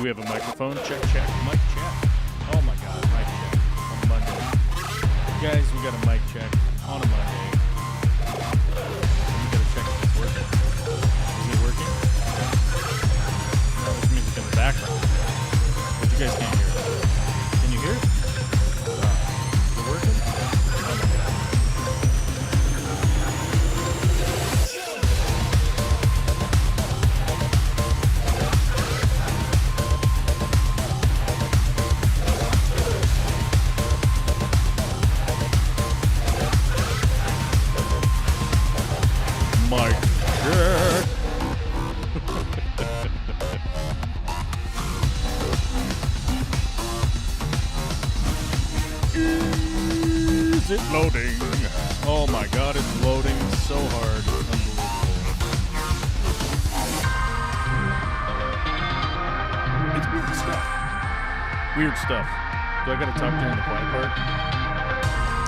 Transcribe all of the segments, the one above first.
Do we have a microphone? Check, check. Mic check. Oh my god, mic check on Monday. Guys, we got a mic check on a Monday. We gotta check if it's working. Is it working? No, there's music in the background. But you guys can't hear it. Can you hear it? Is it working? Oh my god. Mic check. Is it loading? Oh my god, it's loading so hard. Unbelievable. It's weird stuff. Weird stuff. Do I gotta talk during the quiet part?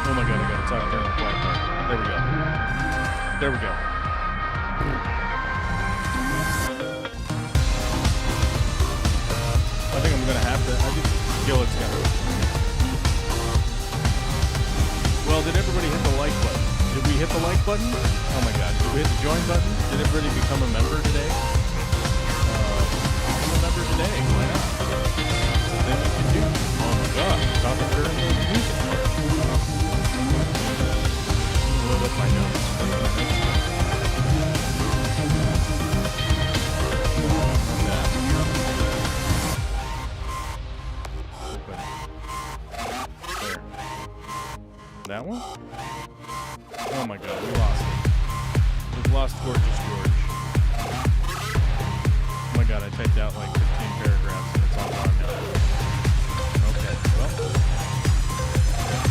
Oh my god, I gotta talk during the quiet part. There we go. There we go. I think I'm gonna have to. I just feel it's gonna. Well, did everybody hit the like button? Did we hit the like button? Oh my god. Did we hit the join button? Did everybody become a member today? Become a member today. Why not? Then you can do. Oh my god. Stop it during the music. Load up my notes. That one? Oh my god, we lost it. We've lost Gorgeous George. Oh my god, I typed out like 15 paragraphs and it's all gone now. Okay, well,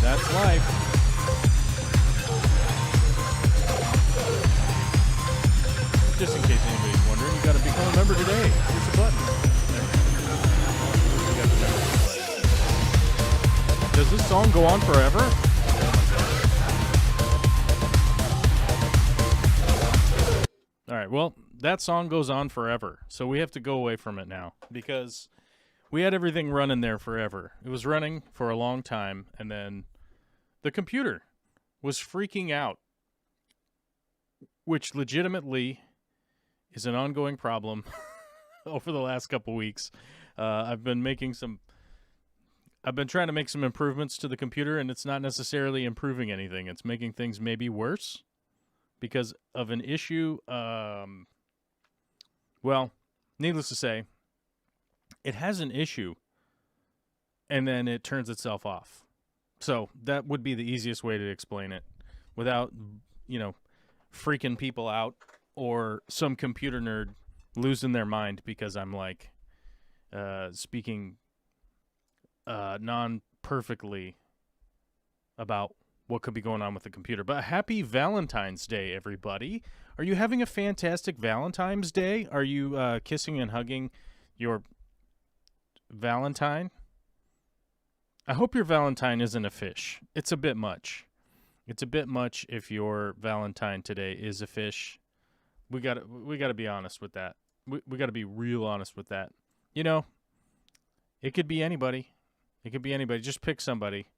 that's life. Just in case anybody's wondering, you gotta become a member today. Here's the button. You got the member button. Does this song go on forever? All right, well, that song goes on forever, so we have to go away from it now because we had everything running there forever. It was running for a long time, and then the computer was freaking out, which legitimately is an ongoing problem over the last couple weeks. I've been trying to make some improvements to the computer, and it's not necessarily improving anything. It's making things maybe worse. Because of an issue, well, needless to say, it has an issue, and then it turns itself off. So that would be the easiest way to explain it without, freaking people out or some computer nerd losing their mind because I'm, speaking non-perfectly about what could be going on with the computer. But happy Valentine's Day, everybody. Are you having a fantastic Valentine's Day? Are you kissing and hugging your Valentine? I hope your Valentine isn't a fish. It's a bit much. It's a bit much if your Valentine today is a fish. We got to be honest with that. We got to be real honest with that. It could be anybody. It could be anybody. Just pick somebody.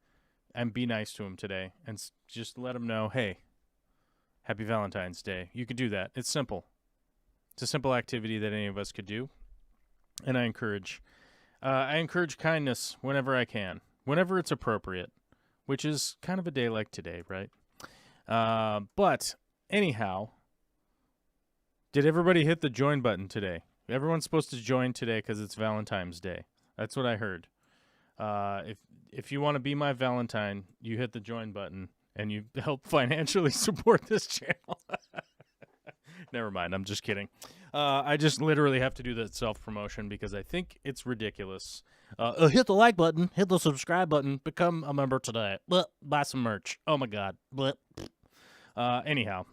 And be nice to him today. And just let him know, hey, happy Valentine's Day. You could do that. It's simple. It's a simple activity that any of us could do. And I encourage kindness whenever I can. Whenever it's appropriate. Which is kind of a day like today, right? But, anyhow, did everybody hit the join button today? Everyone's supposed to join today because it's Valentine's Day. That's what I heard. If you want to be my Valentine, you hit the join button and you help financially support this channel. Never mind, I'm just kidding. I just literally have to do that self-promotion because I think it's ridiculous. Hit the like button, hit the subscribe button, become a member today. Buy some merch. Oh my god. Anyhow,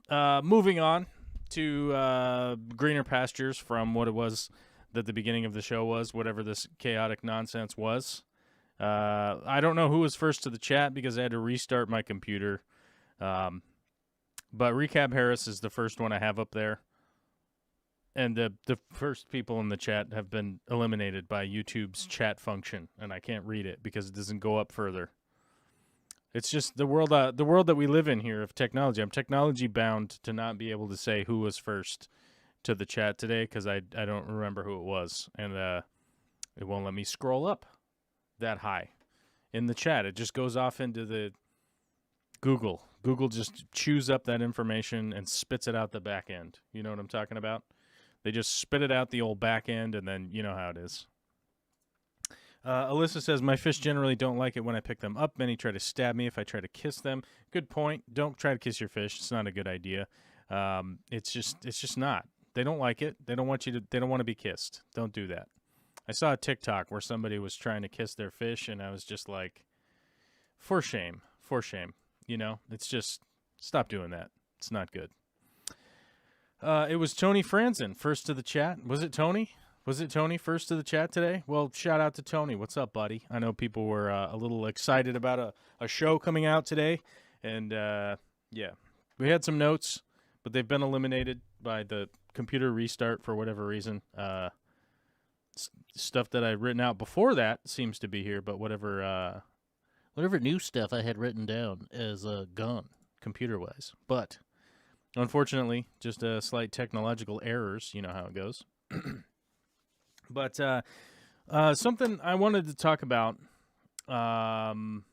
moving on to greener pastures from what it was that the beginning of the show was, whatever this chaotic nonsense was. I don't know who was first to the chat because I had to restart my computer. But Recap Harris is the first one I have up there. And the first people in the chat have been eliminated by YouTube's chat function, and I can't read it because it doesn't go up further. It's just the world that we live in here of technology. I'm technology bound to not be able to say who was first to the chat today because I don't remember who it was, and it won't let me scroll up that high in the chat. It just goes off into the Google. Google just chews up that information and spits it out the back end. You know what I'm talking about? They just spit it out the old back end, and then you know how it is. Alyssa says, my fish generally don't like it when I pick them up. Many try to stab me if I try to kiss them. Good point. Don't try to kiss your fish. It's not a good idea. It's just not. They don't like it. They don't want to be kissed. Don't do that. I saw a TikTok where somebody was trying to kiss their fish, and I was just like, for shame. For shame. You know, it's just, stop doing that. It's not good. It was Tony Franzen first to the chat. Was it Tony? Was it Tony first to the chat today? Well, shout out to Tony. What's up, buddy? I know people were a little excited about a show coming out today. And, yeah, we had some notes, but they've been eliminated by the computer restart for whatever reason. Stuff that I'd written out before that seems to be here, but whatever new stuff I had written down is gone, computer-wise. But unfortunately, just slight technological errors. You know how it goes. But something I wanted to talk about in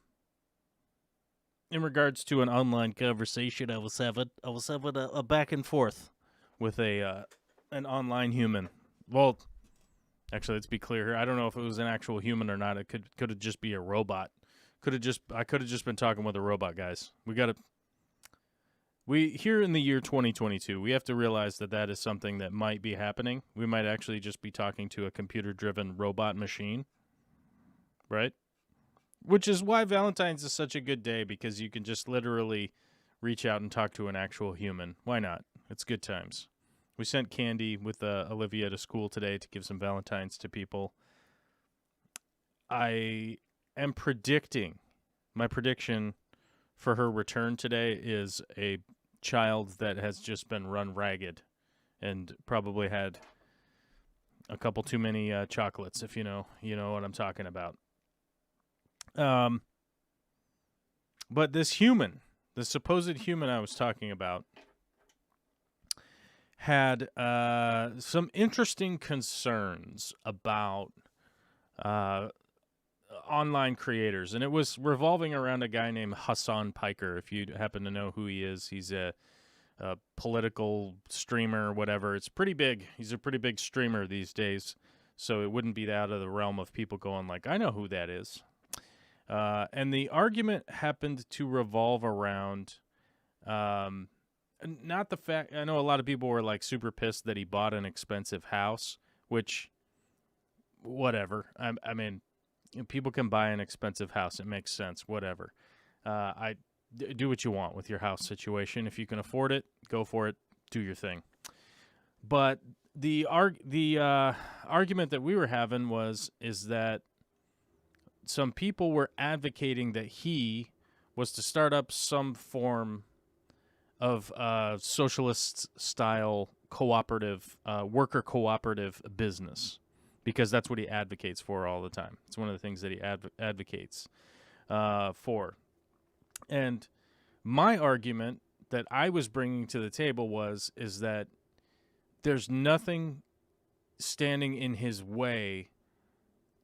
regards to an online conversation I was having a back and forth with an online human. Well, actually, let's be clear here. I don't know if it was an actual human or not. It could have just be a robot. I could have just been talking with a robot, guys. We here in the year 2022, we have to realize that is something that might be happening. We might actually just be talking to a computer-driven robot machine, right? Which is why Valentine's is such a good day, because you can just literally reach out and talk to an actual human. Why not? It's good times. We sent candy with Olivia to school today to give some Valentines to people. I am predicting, my prediction for her return today is a child that has just been run ragged and probably had a couple too many chocolates, if you know what I'm talking about. But this human, the supposed human I was talking about, had some interesting concerns about online creators, and it was revolving around a guy named Hassan Piker. If you happen to know who he is, he's a political streamer or whatever. It's pretty big. He's a pretty big streamer these days, so it wouldn't be out of the realm of people going like, I know who that is. And the argument happened to revolve around not the fact, I know a lot of people were like super pissed that he bought an expensive house, which, whatever. I mean, people can buy an expensive house. It makes sense. Whatever. Do what you want with your house situation. If you can afford it, go for it. Do your thing. But the argument that we were having is that some people were advocating that he was to start up some form of socialist-style cooperative, worker cooperative business, because that's what he advocates for all the time. It's one of the things that he advocates for. And my argument that I was bringing to the table is that there's nothing standing in his way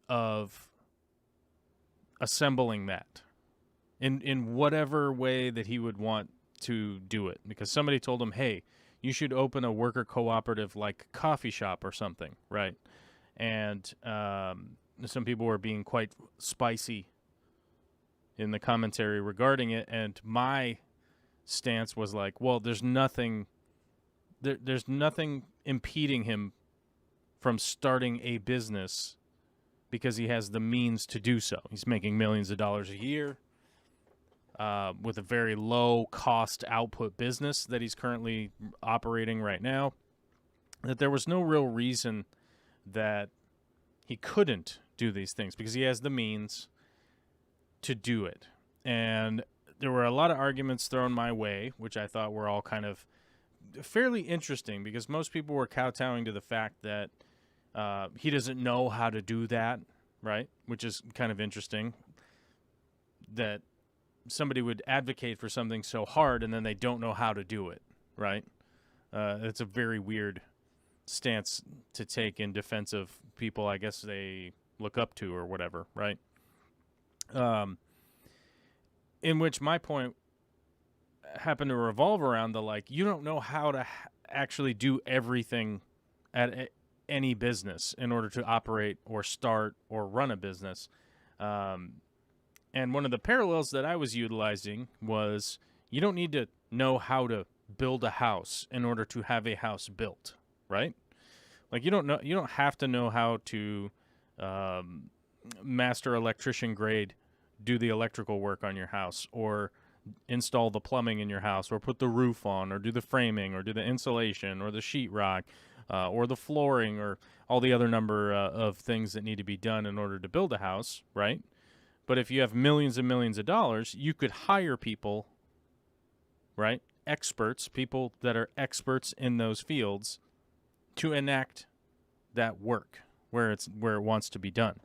of assembling that in whatever way that he would want to do it. Because somebody told him, hey, you should open a worker cooperative like coffee shop or something, right? And some people were being quite spicy in the commentary regarding it, and my stance was like, well, there's nothing impeding him from starting a business because he has the means to do so. He's making millions of dollars a year with a very low cost output business that he's currently operating right now, that there was no real reason that he couldn't do these things because he has the means to do it. And there were a lot of arguments thrown my way, which I thought were all kind of fairly interesting because most people were kowtowing to the fact that he doesn't know how to do that, right? Which is kind of interesting that somebody would advocate for something so hard and then they don't know how to do it, right? It's a very weird stance to take in defense of people I guess they look up to or whatever, right? In which my point happened to revolve around the, like, you don't know how to actually do everything at any business in order to operate or start or run a business. And one of the parallels that I was utilizing was you don't need to know how to build a house in order to have a house built, right? Like you don't have to know how to master electrician grade do the electrical work on your house or install the plumbing in your house or put the roof on or do the framing or do the insulation or the sheetrock or the flooring or all the other number of things that need to be done in order to build a house, right? But if you have millions and millions of dollars, you could hire people, right? Experts, people that are experts in those fields to enact that work where it wants to be done.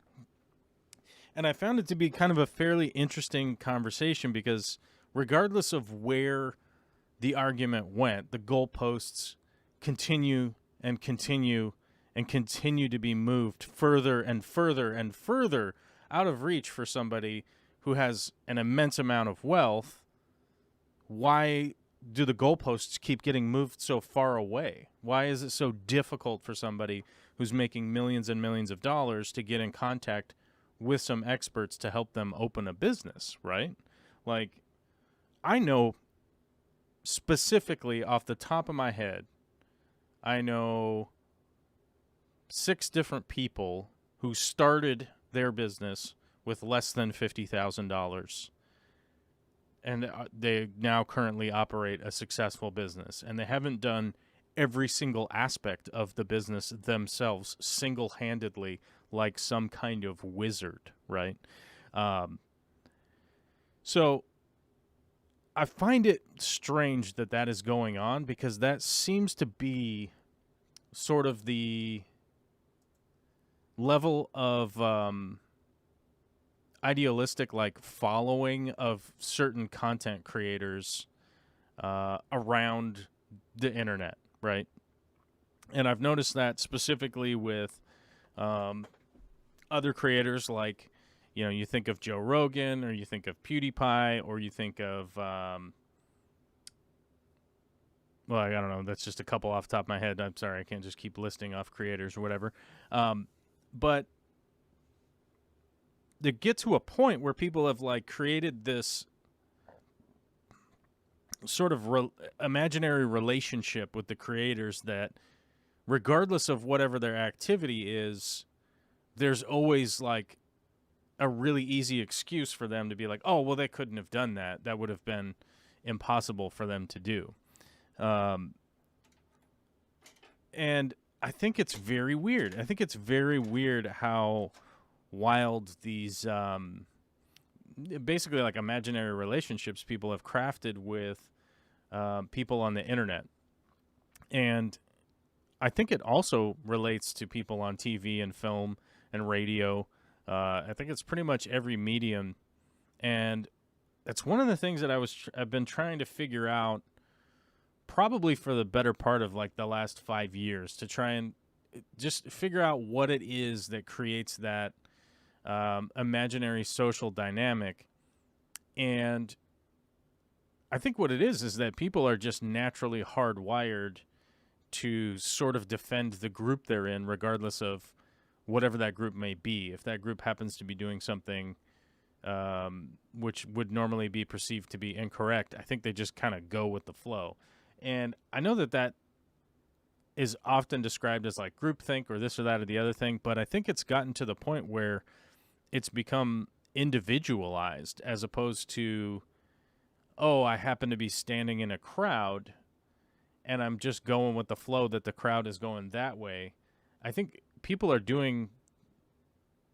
And I found it to be kind of a fairly interesting conversation because regardless of where the argument went, the goalposts continue and continue and continue to be moved further and further and further out of reach for somebody who has an immense amount of wealth. Why do the goalposts keep getting moved so far away? Why is it so difficult for somebody who's making millions and millions of dollars to get in contact with some experts to help them open a business, right? Like, I know specifically off the top of my head, I know 6 different people who started their business with less than $50,000, and they now currently operate a successful business, and they haven't done every single aspect of the business themselves single-handedly like some kind of wizard, right? So I find it strange that that is going on because that seems to be sort of the level of idealistic, like, following of certain content creators around the internet, right? And I've noticed that specifically with other creators, like, you know, you think of Joe Rogan, or you think of PewDiePie, or you think of, well, I don't know, that's just a couple off the top of my head. I'm sorry, I can't just keep listing off creators or whatever. But they get to a point where people have, like, created this sort of imaginary relationship with the creators that, regardless of whatever their activity is, there's always, like, a really easy excuse for them to be like, oh, well, they couldn't have done that. That would have been impossible for them to do. And I think it's very weird. I think it's very weird how wild these basically, like, imaginary relationships people have crafted with people on the internet. And I think it also relates to people on TV and film and radio. I think it's pretty much every medium. And that's one of the things that I've been trying to figure out probably for the better part of, like, the last 5 years, to try and just figure out what it is that creates that imaginary social dynamic. And I think what it is that people are just naturally hardwired to sort of defend the group they're in, regardless of whatever that group may be. If that group happens to be doing something which would normally be perceived to be incorrect, I think they just kind of go with the flow. And I know that is often described as, like, groupthink or this or that or the other thing, but I think it's gotten to the point where it's become individualized as opposed to, oh, I happen to be standing in a crowd and I'm just going with the flow that the crowd is going that way. I think people are doing,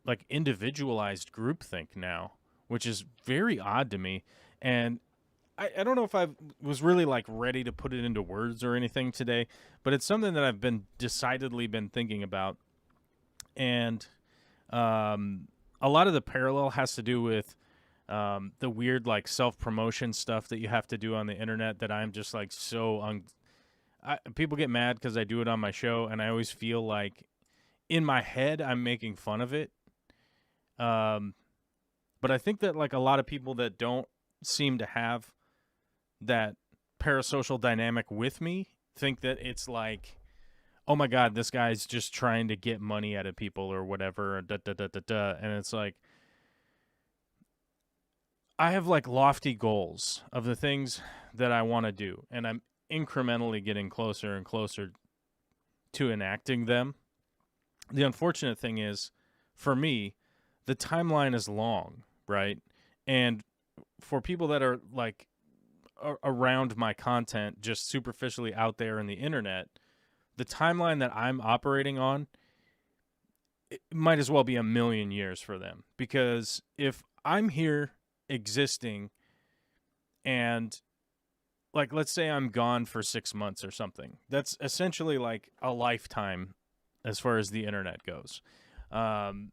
like, individualized groupthink now, which is very odd to me. And I don't know if I was really like ready to put it into words or anything today, but it's something that I've been decidedly been thinking about, and um, a lot of the parallel has to do with the weird like self promotion stuff that you have to do on the internet that I'm just like people get mad because I do it on my show, and I always feel like in my head I'm making fun of it. Um, but I think that like a lot of people that don't seem to have that parasocial dynamic with me think that it's like, oh my god, this guy's just trying to get money out of people or whatever, da da da da da, and it's like I have like lofty goals of the things that I want to do, and I'm incrementally getting closer and closer to enacting them. The unfortunate thing is, for me, the timeline is long, right? And for people that are like around my content, just superficially out there in the internet, the timeline that I'm operating on, it might as well be a million years for them. Because if I'm here existing and like let's say I'm gone for 6 months or something, that's essentially like a lifetime as far as the internet goes. Um,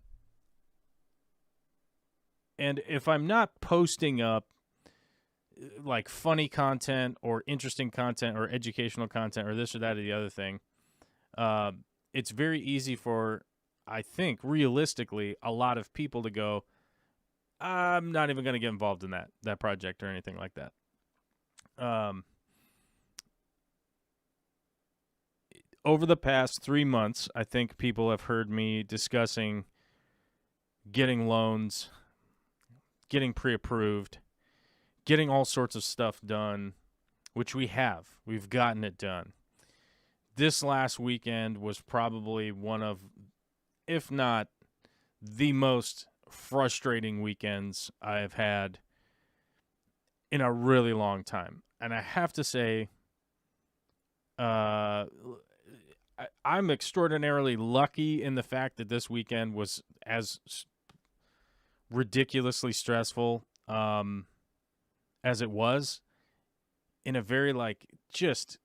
and if I'm not posting up like funny content or interesting content or educational content or this or that or the other thing, uh, it's very easy for, I think, realistically, a lot of people to go, I'm not even going to get involved in that project or anything like that. Over the past 3 months, I think people have heard me discussing getting loans, getting pre-approved, getting all sorts of stuff done, which we have. We've gotten it done. This last weekend was probably one of, if not the most frustrating weekends I've had in a really long time. And I have to say, I'm extraordinarily lucky in the fact that this weekend was as ridiculously stressful as it was, in a very like just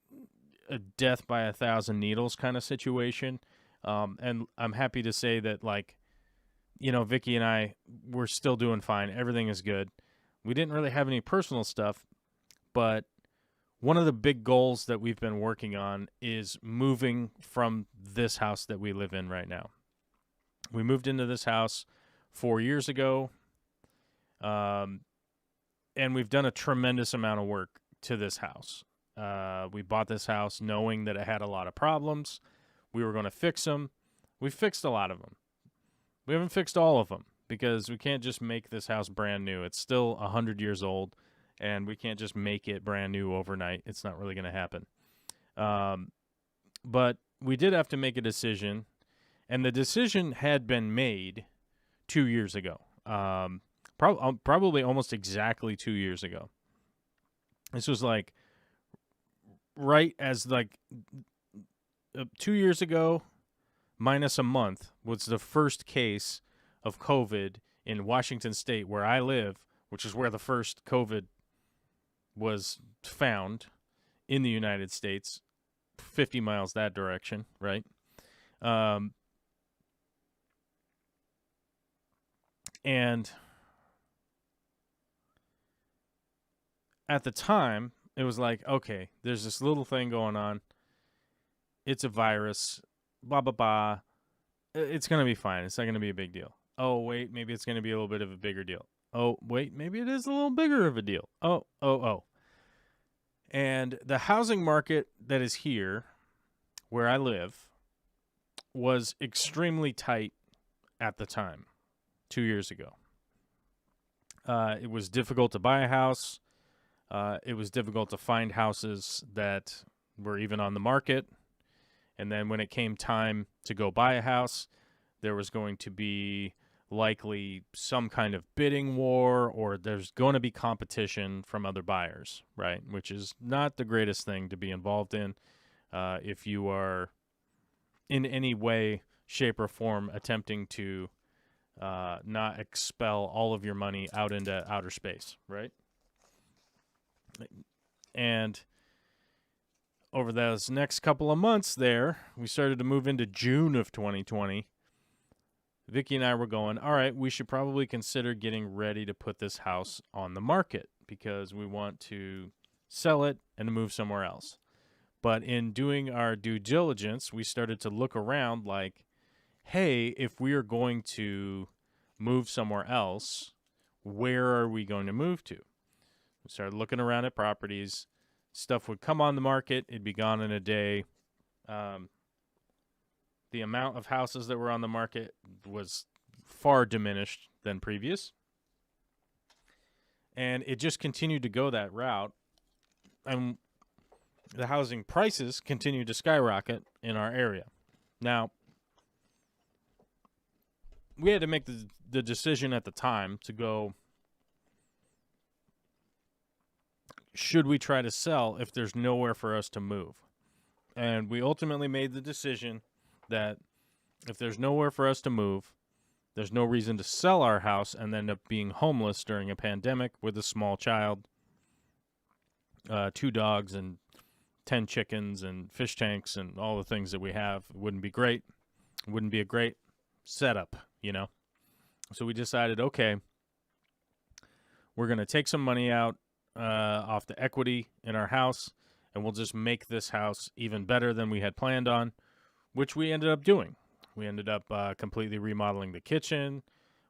a death by a thousand needles kind of situation. And I'm happy to say that, like, you know, Vicky and I, we're still doing fine. Everything is good. We didn't really have any personal stuff, but one of the big goals that we've been working on is moving from this house that we live in right now. We moved into this house 4 years ago, and we've done a tremendous amount of work to this house. We bought this house knowing that it had a lot of problems. We were going to fix them. We fixed a lot of them. We haven't fixed all of them because we can't just make this house brand new. It's still 100 years old, and we can't just make it brand new overnight. It's not really going to happen. But we did have to make a decision, and the decision had been made 2 years ago. Probably almost exactly 2 years ago. This was like right as like 2 years ago minus a month was the first case of COVID in Washington State where I live, which is where the first COVID was found in the United States, 50 miles that direction, right? And at the time, it was like, okay, there's this little thing going on. It's a virus, blah, blah, blah. It's going to be fine. It's not going to be a big deal. Oh, wait, maybe it's going to be a little bit of a bigger deal. Oh, wait, maybe it is a little bigger of a deal. Oh. And the housing market that is here, where I live, was extremely tight at the time, 2 years ago. It was difficult to buy a house. It was difficult to find houses that were even on the market. And then when it came time to go buy a house, there was going to be likely some kind of bidding war, or there's going to be competition from other buyers, right? Which is not the greatest thing to be involved in if you are in any way, shape, or form attempting to not expel all of your money out into outer space, right? And over those next couple of months there, we started to move into June of 2020. Vicky and I were going, all right, we should probably consider getting ready to put this house on the market because we want to sell it and move somewhere else. But in doing our due diligence, we started to look around like, hey, if we are going to move somewhere else, where are we going to move to? We started looking around at properties. Stuff would come on the market. It'd be gone in a day. The amount of houses that were on the market was far diminished than previous. And it just continued to go that route. And the housing prices continued to skyrocket in our area. Now, we had to make the decision at the time to go, should we try to sell if there's nowhere for us to move? And we ultimately made the decision that if there's nowhere for us to move, there's no reason to sell our house and end up being homeless during a pandemic with a small child, 2 dogs, and 10 chickens and fish tanks and all the things that we have. It wouldn't be great. It wouldn't be a great setup, you know? So we decided, okay, we're going to take some money out off the equity in our house, and we'll just make this house even better than we had planned on, which we ended up doing. We ended up completely remodeling the kitchen.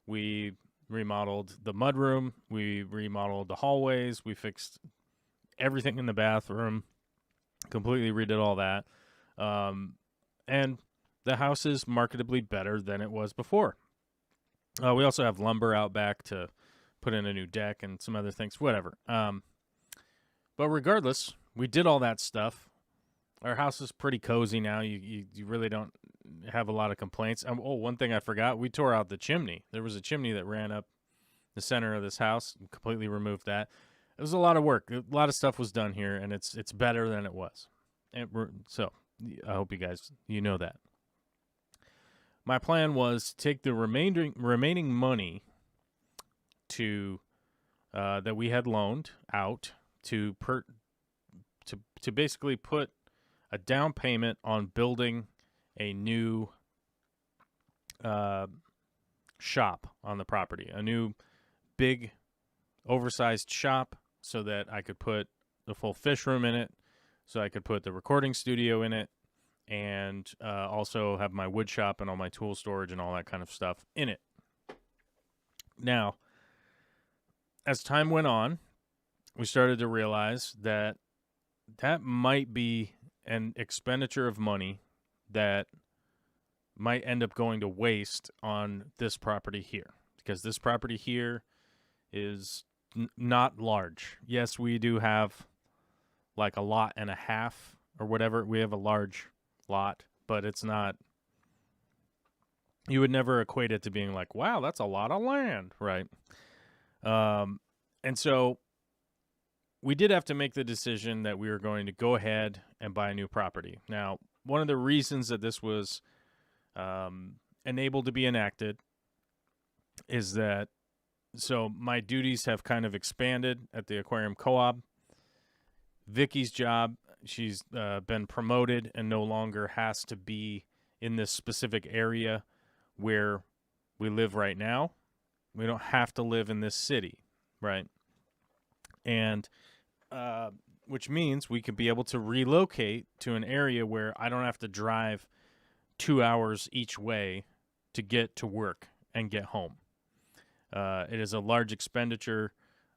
We remodeled the mudroom. We remodeled the hallways. We fixed everything in the bathroom, completely redid all that. And the house is marketably better than it was before. We also have lumber out back to put in a new deck and some other things, whatever. But regardless, we did all that stuff. Our house is pretty cozy now. You really don't have a lot of complaints. One thing I forgot, we tore out the chimney. There was a chimney that ran up the center of this house. We completely removed that. It was a lot of work. A lot of stuff was done here, and it's better than it was. So I hope you guys, know that. My plan was to take the remaining money to that we had loaned out to basically put a down payment on building a new shop on the property, a new big oversized shop, so that I could put the full fish room in it, so I could put the recording studio in it, and also have my wood shop and all my tool storage and all that kind of stuff in it. Now, as time went on, we started to realize that might be an expenditure of money that might end up going to waste on this property here, because this property here is not large. Yes, we do have like a lot and a half or whatever. We have a large lot, but it's not, you would never equate it to being like, wow, that's a lot of land, right? And so we did have to make the decision that we were going to go ahead and buy a new property. Now, one of the reasons that this was enabled to be enacted is that, so my duties have kind of expanded at the aquarium co-op. Vicky's job, she's been promoted and no longer has to be in this specific area where we live right now. We don't have to live in this city, right? And which means we could be able to relocate to an area where I don't have to drive 2 hours each way to get to work and get home. It is a large expenditure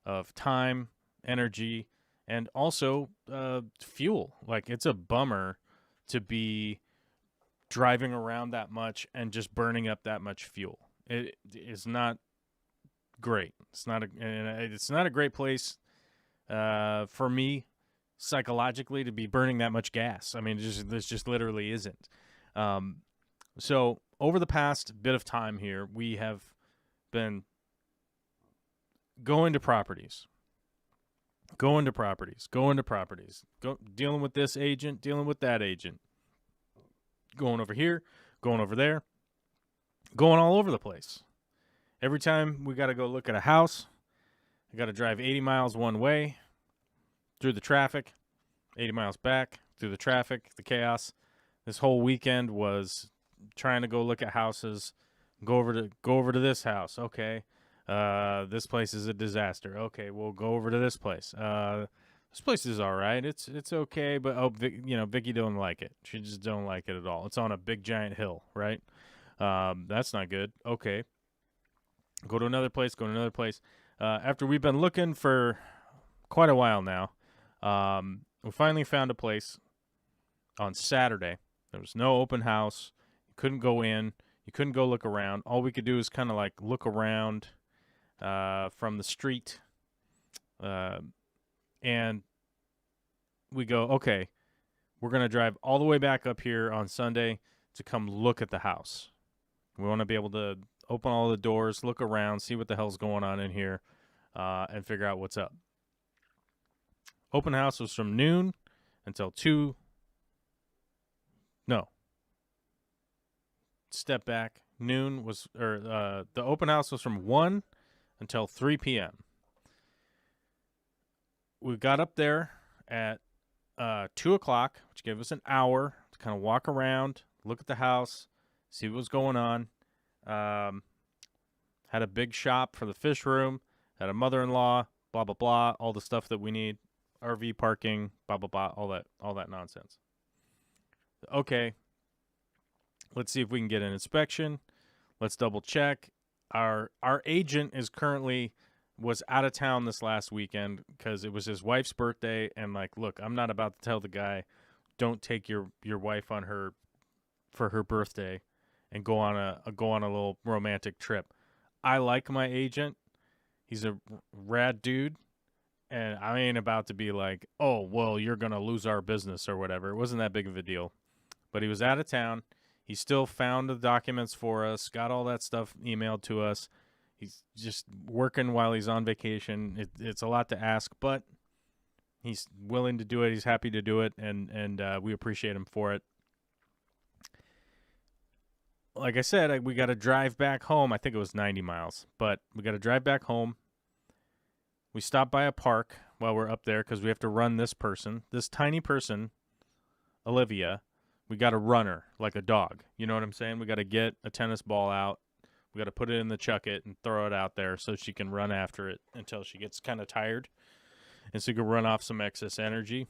of time, energy, and also fuel. Like, it's a bummer to be driving around that much and just burning up that much fuel. It is not great. It's not a great place for me psychologically to be burning that much gas. I mean, this just literally isn't. So over the past bit of time here, we have been going to properties, dealing with this agent, dealing with that agent, going over here, going over there, going all over the place. Every time we got to go look at a house, I got to drive 80 miles one way, through the traffic, 80 miles back, through the traffic, the chaos. This whole weekend was trying to go look at houses, go over to this house. Okay. This place is a disaster. Okay, we'll go over to this place. This place is all right. It's okay, but Vicky don't like it. She just don't like it at all. It's on a big giant hill, right? That's not good. Okay. Go to another place, after we've been looking for quite a while now, we finally found a place on Saturday. There was no open house. You couldn't go in. You couldn't go look around. All we could do is kind of like look around from the street. And we go, okay, we're going to drive all the way back up here on Sunday to come look at the house. We want to be able to open all the doors, look around, see what the hell's going on in here, and figure out what's up. Open house was from noon until 2. No. Step back. Noon was, the open house was from 1 until 3 p.m. We got up there at 2 o'clock, which gave us an hour to kind of walk around, look at the house, see what was going on. Had a big shop for the fish room, had a mother-in-law, blah, blah, blah, all the stuff that we need, RV parking, blah, blah, blah, all that nonsense. Okay, let's see if we can get an inspection. Let's double check. Our agent was out of town this last weekend because it was his wife's birthday, and like, look, I'm not about to tell the guy, don't take your wife for her birthday and go on a little romantic trip. I like my agent. He's a rad dude, and I ain't about to be like, oh, well, you're going to lose our business or whatever. It wasn't that big of a deal. But he was out of town. He still found the documents for us, got all that stuff emailed to us. He's just working while he's on vacation. It's a lot to ask, but he's willing to do it. He's happy to do it, and we appreciate him for it. Like I said, we got to drive back home. I think it was 90 miles, but we got to drive back home. We stop by a park while we're up there because we have to run this tiny person, Olivia. We got to run her like a dog. You know what I'm saying? We got to get a tennis ball out. We got to put it in the chuck it and throw it out there so she can run after it until she gets kind of tired. And so you can run off some excess energy.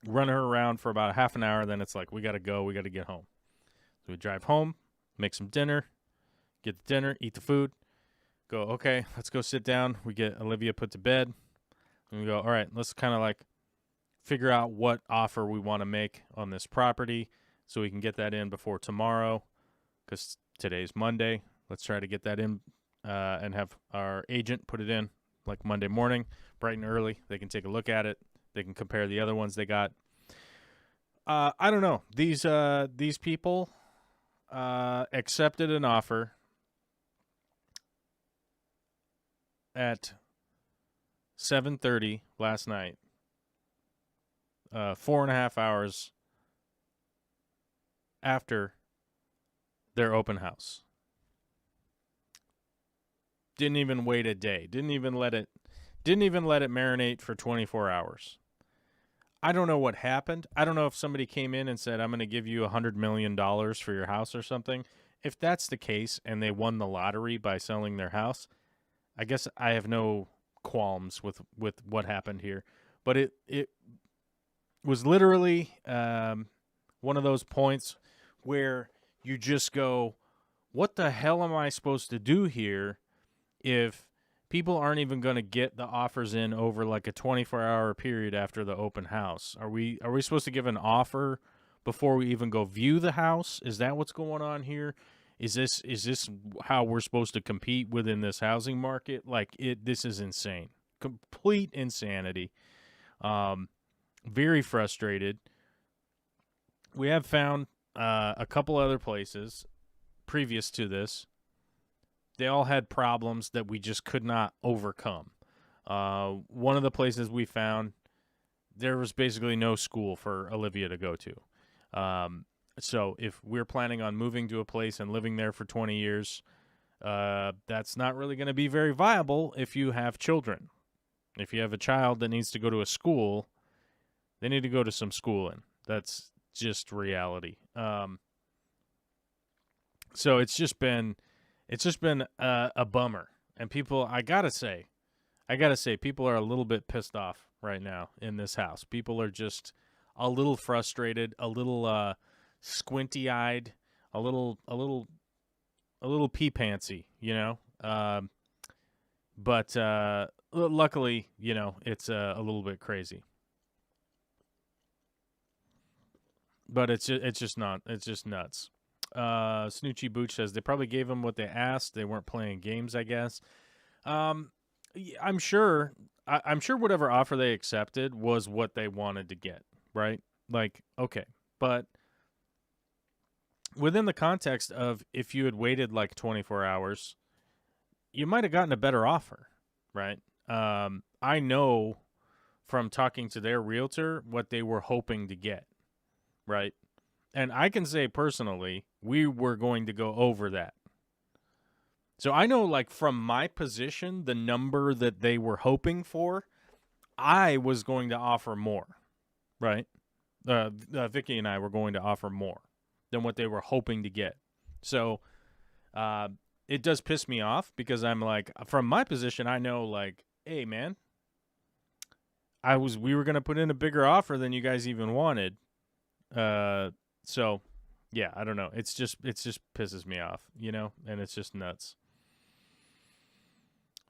Run her around for about a half an hour. Then it's like, we got to go. We got to get home. So we drive home, make some dinner, get the dinner, eat the food. Go, okay, let's go sit down. We get Olivia put to bed. And we go, all right, let's kind of like figure out what offer we want to make on this property so we can get that in before tomorrow because today's Monday. Let's try to get that in and have our agent put it in like Monday morning, bright and early. They can take a look at it. They can compare the other ones they got. I don't know. These people accepted an offer at 7:30 last night. 4.5 hours after their open house. Didn't even wait a day. Didn't even let it marinate for 24 hours. I don't know what happened. I don't know if somebody came in and said, I'm going to give you $100 million for your house or something. If that's the case and they won the lottery by selling their house, I guess I have no qualms with what happened here. But it was literally one of those points where you just go, what the hell am I supposed to do here if people aren't even going to get the offers in over like a 24-hour period after the open house? Are we supposed to give an offer before we even go view the house? Is that what's going on here? Is this how we're supposed to compete within this housing market? Like this is insane. Complete insanity. Very frustrated. We have found a couple other places previous to this. They all had problems that we just could not overcome. One of the places we found, there was basically no school for Olivia to go to. So if we're planning on moving to a place and living there for 20 years, that's not really going to be very viable if you have children. If you have a child that needs to go to a school, they need to go to some schooling. That's just reality. So it's just been a bummer. And people, I gotta say, people are a little bit pissed off right now in this house. People are just a little frustrated, a little squinty-eyed, a little pee pantsy, you know. But luckily, you know, it's a little bit crazy. But it's just nuts. Snoochie Booch says they probably gave them what they asked. They weren't playing games, I guess. I'm sure whatever offer they accepted was what they wanted to get, right? Like, okay, but within the context of if you had waited like 24 hours, you might have gotten a better offer, right? I know from talking to their realtor what they were hoping to get, right? And I can say personally, we were going to go over that. So I know, like, from my position, the number that they were hoping for, I was going to offer more, right? Vicky and I were going to offer more than what they were hoping to get. So it does piss me off because I'm like, from my position, I know, like, hey, man, we were going to put in a bigger offer than you guys even wanted. So, yeah, I don't know. It just pisses me off, you know, and it's just nuts.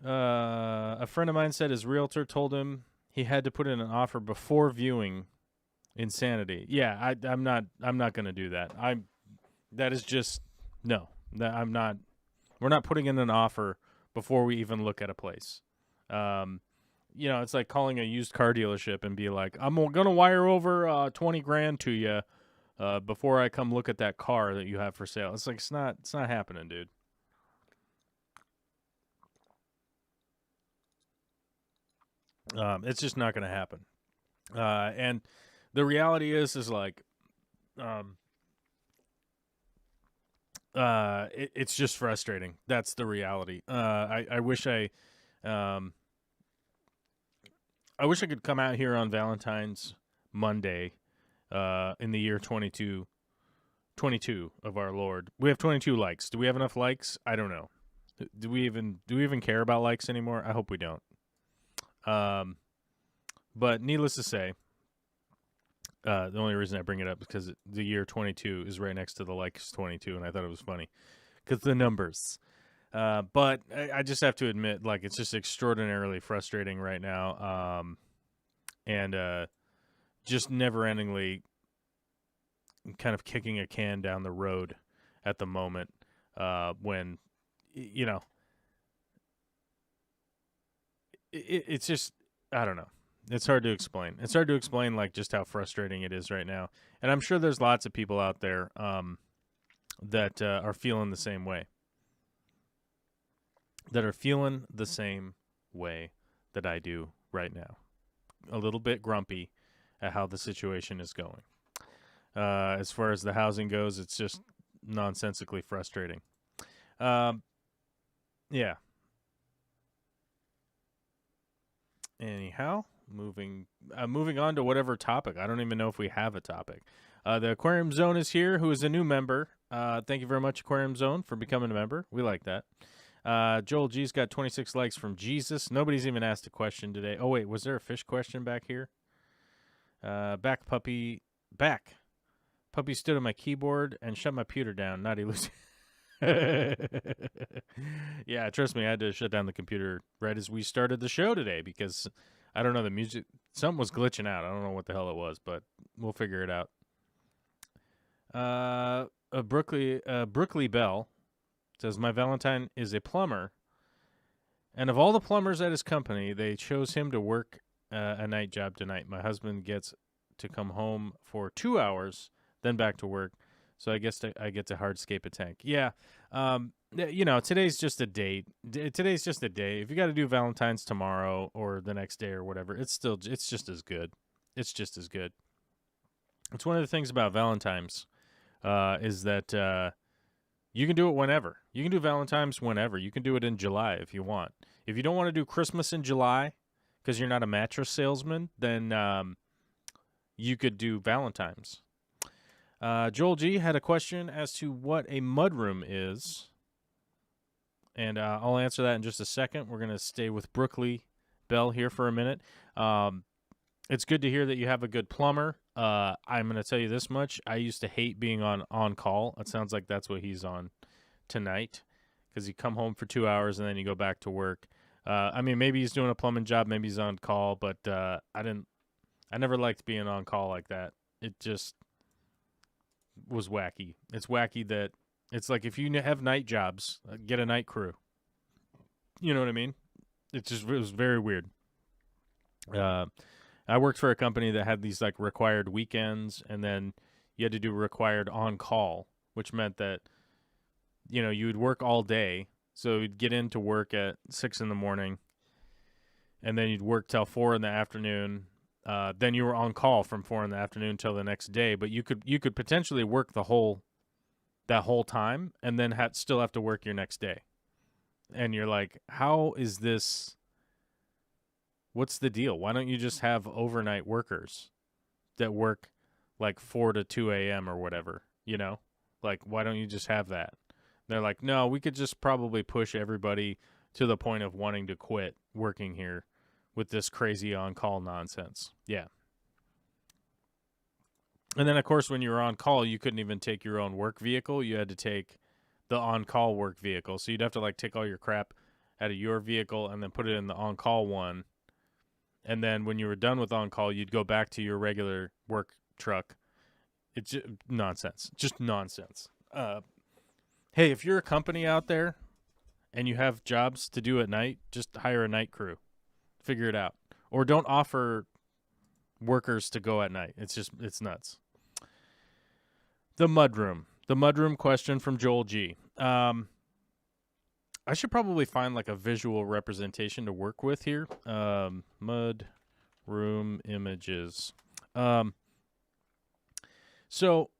A friend of mine said his realtor told him he had to put in an offer before viewing. Insanity. Yeah, I'm not going to do that. That is just no. I'm not. We're not putting in an offer before we even look at a place. You know, it's like calling a used car dealership and be like, I'm going to wire over $20,000 to you before I come look at that car that you have for sale. It's like it's not happening, dude. It's just not going to happen. And the reality is like, it's just frustrating. That's the reality. I wish I could come out here on Valentine's Monday, in the year 22 of our Lord. We have 22 likes. Do we have enough likes? I don't know. Do we even care about likes anymore? I hope we don't. But needless to say, the only reason I bring it up is because the year 22 is right next to the likes 22, and I thought it was funny because the numbers. But I just have to admit, like, it's just extraordinarily frustrating right now, and just never-endingly kind of kicking a can down the road at the moment when, you know, it's just, I don't know. It's hard to explain. It's hard to explain, like, just how frustrating it is right now. And I'm sure there's lots of people out there that are feeling the same way. That are feeling the same way that I do right now. A little bit grumpy at how the situation is going. As far as the housing goes, it's just nonsensically frustrating. Yeah. Anyhow, moving on to whatever topic. I don't even know if we have a topic. The Aquarium Zone is here, who is a new member. Thank you very much, Aquarium Zone, for becoming a member. We like that. Joel G's got 26 likes from Jesus. Nobody's even asked a question today. Oh, wait, was there a fish question back here? Puppy stood on my keyboard and shut my computer down. Naughty Lucy. Yeah, trust me, I had to shut down the computer right as we started the show today because, I don't know, the music, something was glitching out. I don't know what the hell it was, but we'll figure it out. Brookley Bell says, my Valentine is a plumber, and of all the plumbers at his company, they chose him to work a night job tonight. My husband gets to come home for 2 hours, then back to work. So I guess I get to hardscape a tank. Yeah, you know, today's just a date. Today's just a day. If you got to do Valentine's tomorrow or the next day or whatever, it's just as good. It's just as good. It's one of the things about Valentine's is that you can do it whenever. You can do Valentine's whenever. You can do it in July if you want. If you don't want to do Christmas in July, because you're not a mattress salesman, then you could do Valentines. Joel G had a question as to what a mudroom is, and I'll answer that in just a second. We're going to stay with Brookley Bell here for a minute. It's good to hear that you have a good plumber. I'm going to tell you this much. I used to hate being on call. It sounds like that's what he's on tonight, because you come home for 2 hours and then you go back to work. I mean, maybe he's doing a plumbing job, maybe he's on call, but I never liked being on call like that. It just was wacky. It's wacky that it's like if you have night jobs, get a night crew. You know what I mean? It was very weird. I worked for a company that had these like required weekends, and then you had to do required on call, which meant that you would work all day. So you'd get into work at 6 a.m, and then you'd work till 4 p.m. Then you were on call from 4 p.m. till the next day, but you could potentially work that whole time, and then still have to work your next day. And you're like, how is this? What's the deal? Why don't you just have overnight workers that work like 4 to 2 a.m. or whatever? Like, why don't you just have that? They're like, no, we could just probably push everybody to the point of wanting to quit working here with this crazy on-call nonsense. Yeah. And then, of course, when you were on call, you couldn't even take your own work vehicle. You had to take the on-call work vehicle. So you'd have to, like, take all your crap out of your vehicle and then put it in the on-call one. And then when you were done with on-call, you'd go back to your regular work truck. It's just nonsense. Just nonsense. Hey, if you're a company out there and you have jobs to do at night, just hire a night crew. Figure it out. Or don't offer workers to go at night. It's nuts. The mudroom. The mudroom question from Joel G. I should probably find like a visual representation to work with here. Mud room images. So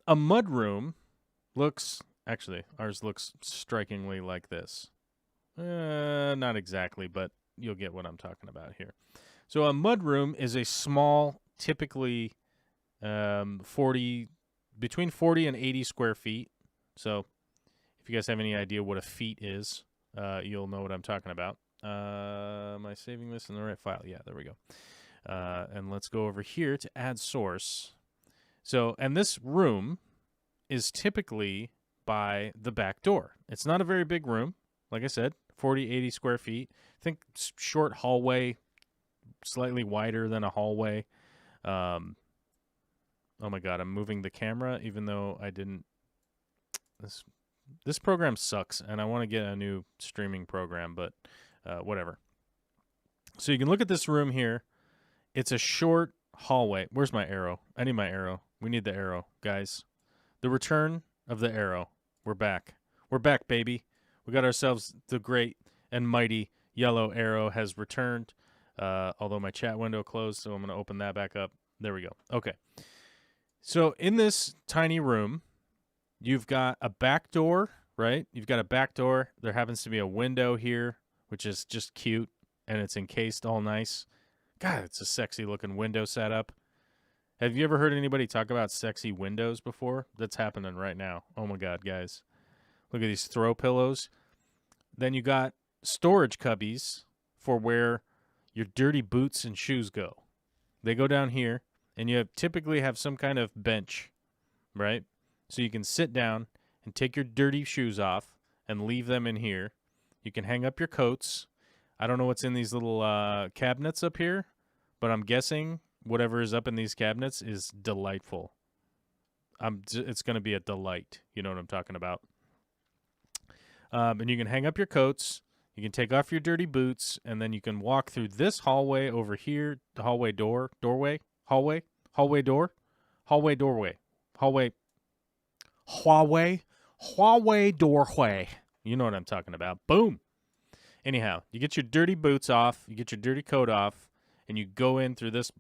a mud room looks, actually, ours looks strikingly like this. Not exactly, but you'll get what I'm talking about here. So a mud room is a small, typically between 40 and 80 square feet. So if you guys have any idea what a feet is, you'll know what I'm talking about. Am I saving this in the right file? Yeah, there we go. And let's go over here to add source. So, and this room is typically by the back door. It's not a very big room. Like I said, 40, 80 square feet. I think short hallway, slightly wider than a hallway. Oh my God, I'm moving the camera even though I didn't. This program sucks, and I want to get a new streaming program, but whatever. So you can look at this room here. It's a short hallway. Where's my arrow? I need my arrow. We need the arrow, guys. The return of the arrow. We're back. We're back, baby. We got ourselves the great and mighty yellow arrow has returned, although my chat window closed, so I'm going to open that back up. There we go. Okay. So in this tiny room, you've got a back door, right? You've got a back door. There happens to be a window here, which is just cute, and it's encased all nice. God, it's a sexy-looking window setup. Have you ever heard anybody talk about sexy windows before? That's happening right now. Oh, my God, guys. Look at these throw pillows. Then you got storage cubbies for where your dirty boots and shoes go. They go down here, and you typically have some kind of bench, right? So you can sit down and take your dirty shoes off and leave them in here. You can hang up your coats. I don't know what's in these little cabinets up here, but I'm guessing whatever is up in these cabinets is delightful. It's going to be a delight. You know what I'm talking about. And you can hang up your coats. You can take off your dirty boots, and then you can walk through this hallway over here, the hallway door, doorway, hallway, hallway door, hallway doorway, hallway, Huawei doorway. You know what I'm talking about. Boom. Anyhow, you get your dirty boots off, you get your dirty coat off, and you go in through this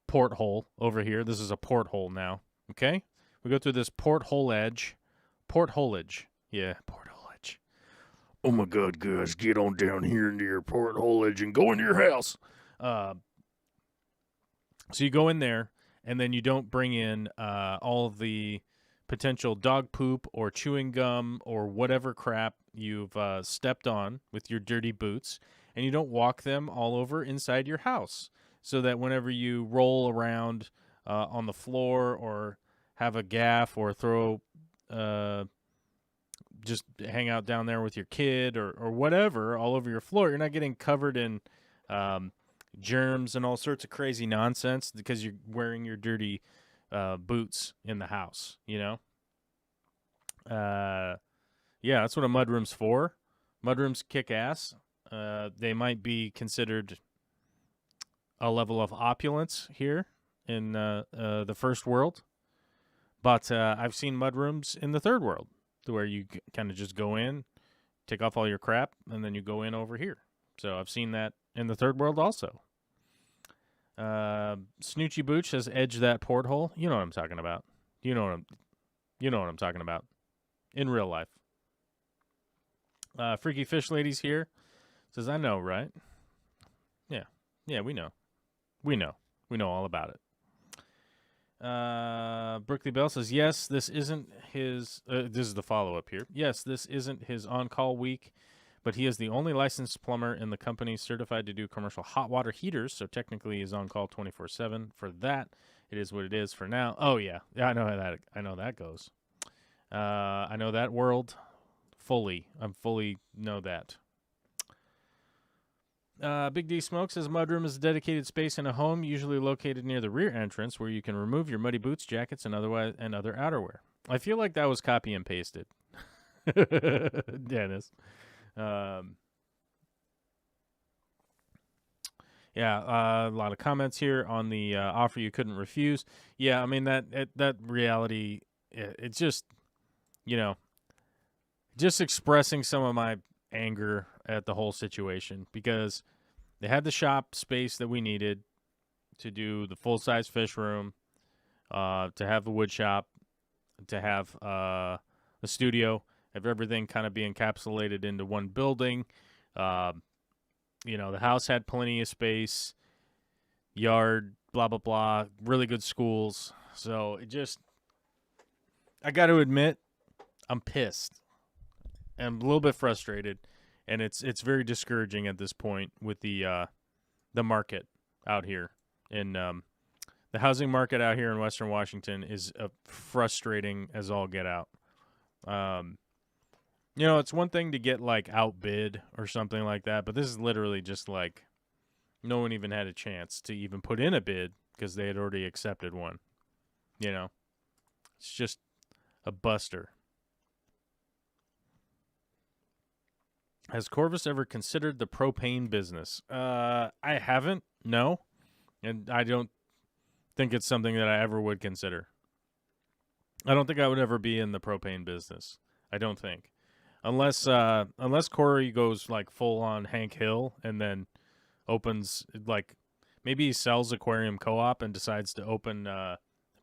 porthole over here. This is a porthole now, okay? We go through this portholage. Portholage. Yeah, portholage. oh my God, guys, get on down here into your porthole edge and go into your house. So you go in there, and then you don't bring in all of the potential dog poop or chewing gum or whatever crap you've stepped on with your dirty boots, and you don't walk them all over inside your house, so that whenever you roll around on the floor or have a gaff or throw just hang out down there with your kid or whatever all over your floor, you're not getting covered in germs and all sorts of crazy nonsense because you're wearing your dirty boots in the house, you know? Yeah, that's what a mudroom's for. Mudrooms kick ass. They might be considered a level of opulence here in the first world, but I've seen mudrooms in the third world, where you kind of just go in, take off all your crap, and then you go in over here. So I've seen that in the third world also. Snoochie Booch says, edge that porthole. You know what I'm talking about. You know what I'm talking about. In real life. Freaky Fish Ladies here says, I know, right? Yeah, we know. We know all about it. Brookley Bell says, yes, this isn't his, this is the follow-up here. Yes, this isn't his on-call week, but he is the only licensed plumber in the company certified to do commercial hot water heaters, so technically he's on call 24/7. For that, it is what it is for now. Oh, yeah, I know that goes. I know that world fully. I fully know that. Big D Smoke says, mudroom is a dedicated space in a home, usually located near the rear entrance, where you can remove your muddy boots, jackets, and other outerwear. I feel like that was copy and pasted. Dennis. Yeah, a lot of comments here on the offer you couldn't refuse. Yeah, I mean, that reality, it's just, just expressing some of my anger at the whole situation, because they had the shop space that we needed to do the full-size fish room, to have the wood shop, to have the studio, have everything kind of be encapsulated into one building. The house had plenty of space, yard, blah, blah, blah, really good schools. So I got to admit, I'm pissed. I'm a little bit frustrated, and it's very discouraging at this point with the market out here. And the housing market out here in Western Washington is frustrating as all get out. It's one thing to get, like, outbid or something like that, but this is literally just, like, no one even had a chance to even put in a bid because they had already accepted one. It's just a buster. Has Corvus ever considered the propane business? I haven't, no. And I don't think it's something that I ever would consider. I don't think I would ever be in the propane business. I don't think. Unless Corey goes, like, full-on Hank Hill and then opens, like, maybe he sells Aquarium Co-op and decides to open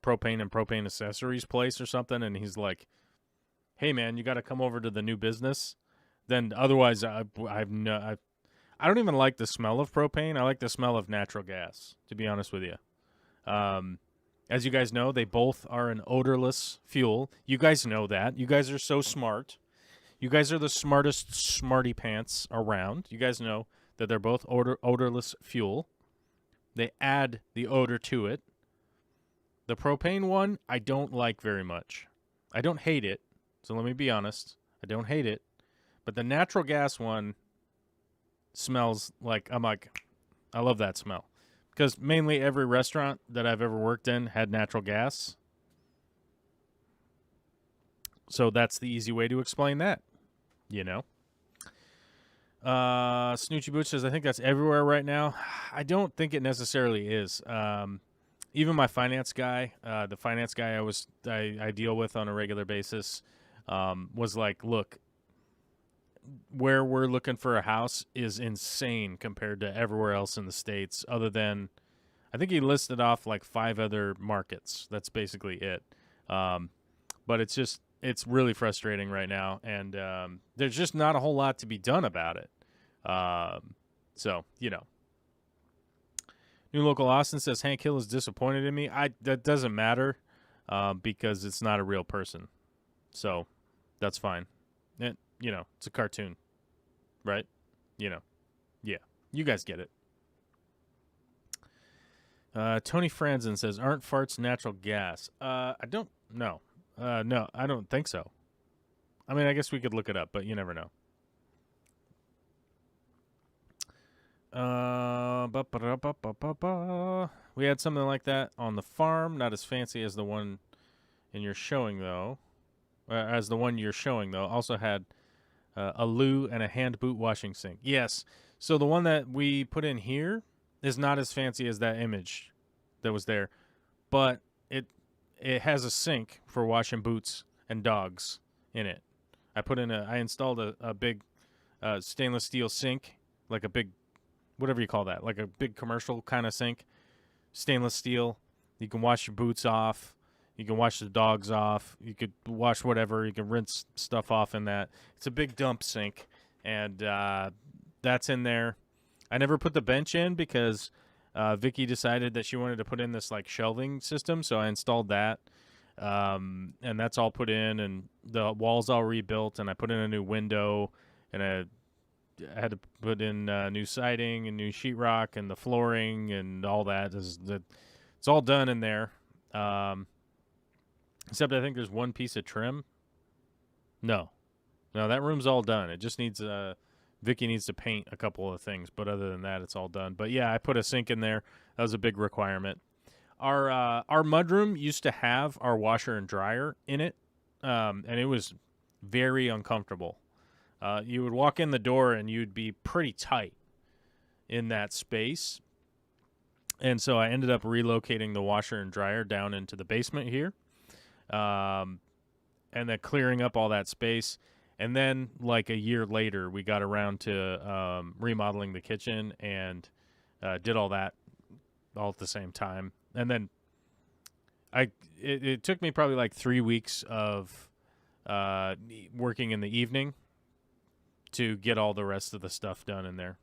propane and propane accessories place or something, and he's like, hey, man, you got to come over to the new business. Then otherwise, I don't even like the smell of propane. I like the smell of natural gas, to be honest with you. As you guys know, they both are an odorless fuel. You guys know that. You guys are so smart. You guys are the smartest smarty pants around. You guys know that they're both odorless fuel. They add the odor to it. The propane one, I don't like very much. I don't hate it. So let me be honest. I don't hate it. But the natural gas one smells like, I love that smell. Because mainly every restaurant that I've ever worked in had natural gas. So that's the easy way to explain that, Snoochie Booch says, I think that's everywhere right now. I don't think it necessarily is. Even my finance guy, the finance guy I deal with on a regular basis, was like, look, where we're looking for a house is insane compared to everywhere else in the States, other than, I think he listed off like 5 other markets. That's basically it. But it's just, it's really frustrating right now, and there's just not a whole lot to be done about it. So, New Local Austin says Hank Hill is disappointed in me. That doesn't matter because it's not a real person. So that's fine. It's a cartoon, right? Yeah. You guys get it. Tony Franzen says, aren't farts natural gas? I don't know. No, I don't think so. I mean, I guess we could look it up, but you never know. We had something like that on the farm, not as fancy as the one in your showing, though. As the one you're showing, though, also had a loo and a hand boot washing sink. Yes, so the one that we put in here is not as fancy as that image that was there, but it has a sink for washing boots and dogs in it. I installed a big stainless steel sink, like a big, whatever you call that, like a big commercial kind of sink, stainless steel. You can wash your boots off. You can wash the dogs off. You could wash whatever. You can rinse stuff off in that. It's a big dump sink, and that's in there. I never put the bench in because Vicky decided that she wanted to put in this like shelving system, so I installed that. And that's all put in, and the walls all rebuilt, and I put in a new window, and I had to put in new siding and new sheetrock and the flooring and all that. It's all done in there. Except I think there's one piece of trim. No, that room's all done. It just needs Vicky needs to paint a couple of things, but other than that, it's all done. But yeah, I put a sink in there. That was a big requirement. Our mudroom used to have our washer and dryer in it, and it was very uncomfortable. You would walk in the door and you'd be pretty tight in that space. And so I ended up relocating the washer and dryer down into the basement here, and then clearing up all that space. And then, like a year later, we got around to remodeling the kitchen and did all that all at the same time. And then it took me probably like 3 weeks of working in the evening to get all the rest of the stuff done in there.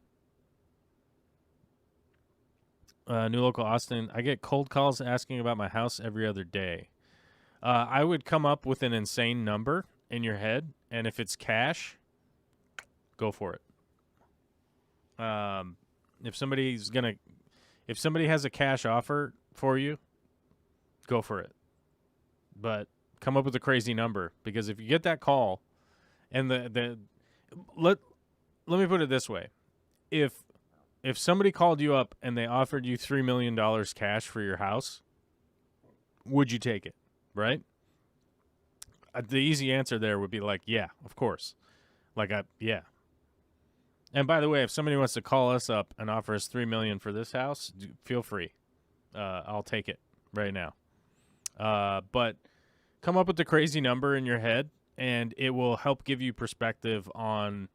New Local Austin, I get cold calls asking about my house every other day. I would come up with an insane number in your head, and if it's cash, go for it. If somebody has a cash offer for you, go for it. But come up with a crazy number, because if you get that call, and let me put it this way: if somebody called you up and they offered you $3 million cash for your house, would you take it? Right? The easy answer there would be like, yeah, of course. Yeah. And by the way, if somebody wants to call us up and offer us $3 million for this house, feel free. I'll take it right now. But come up with the crazy number in your head, and it will help give you perspective on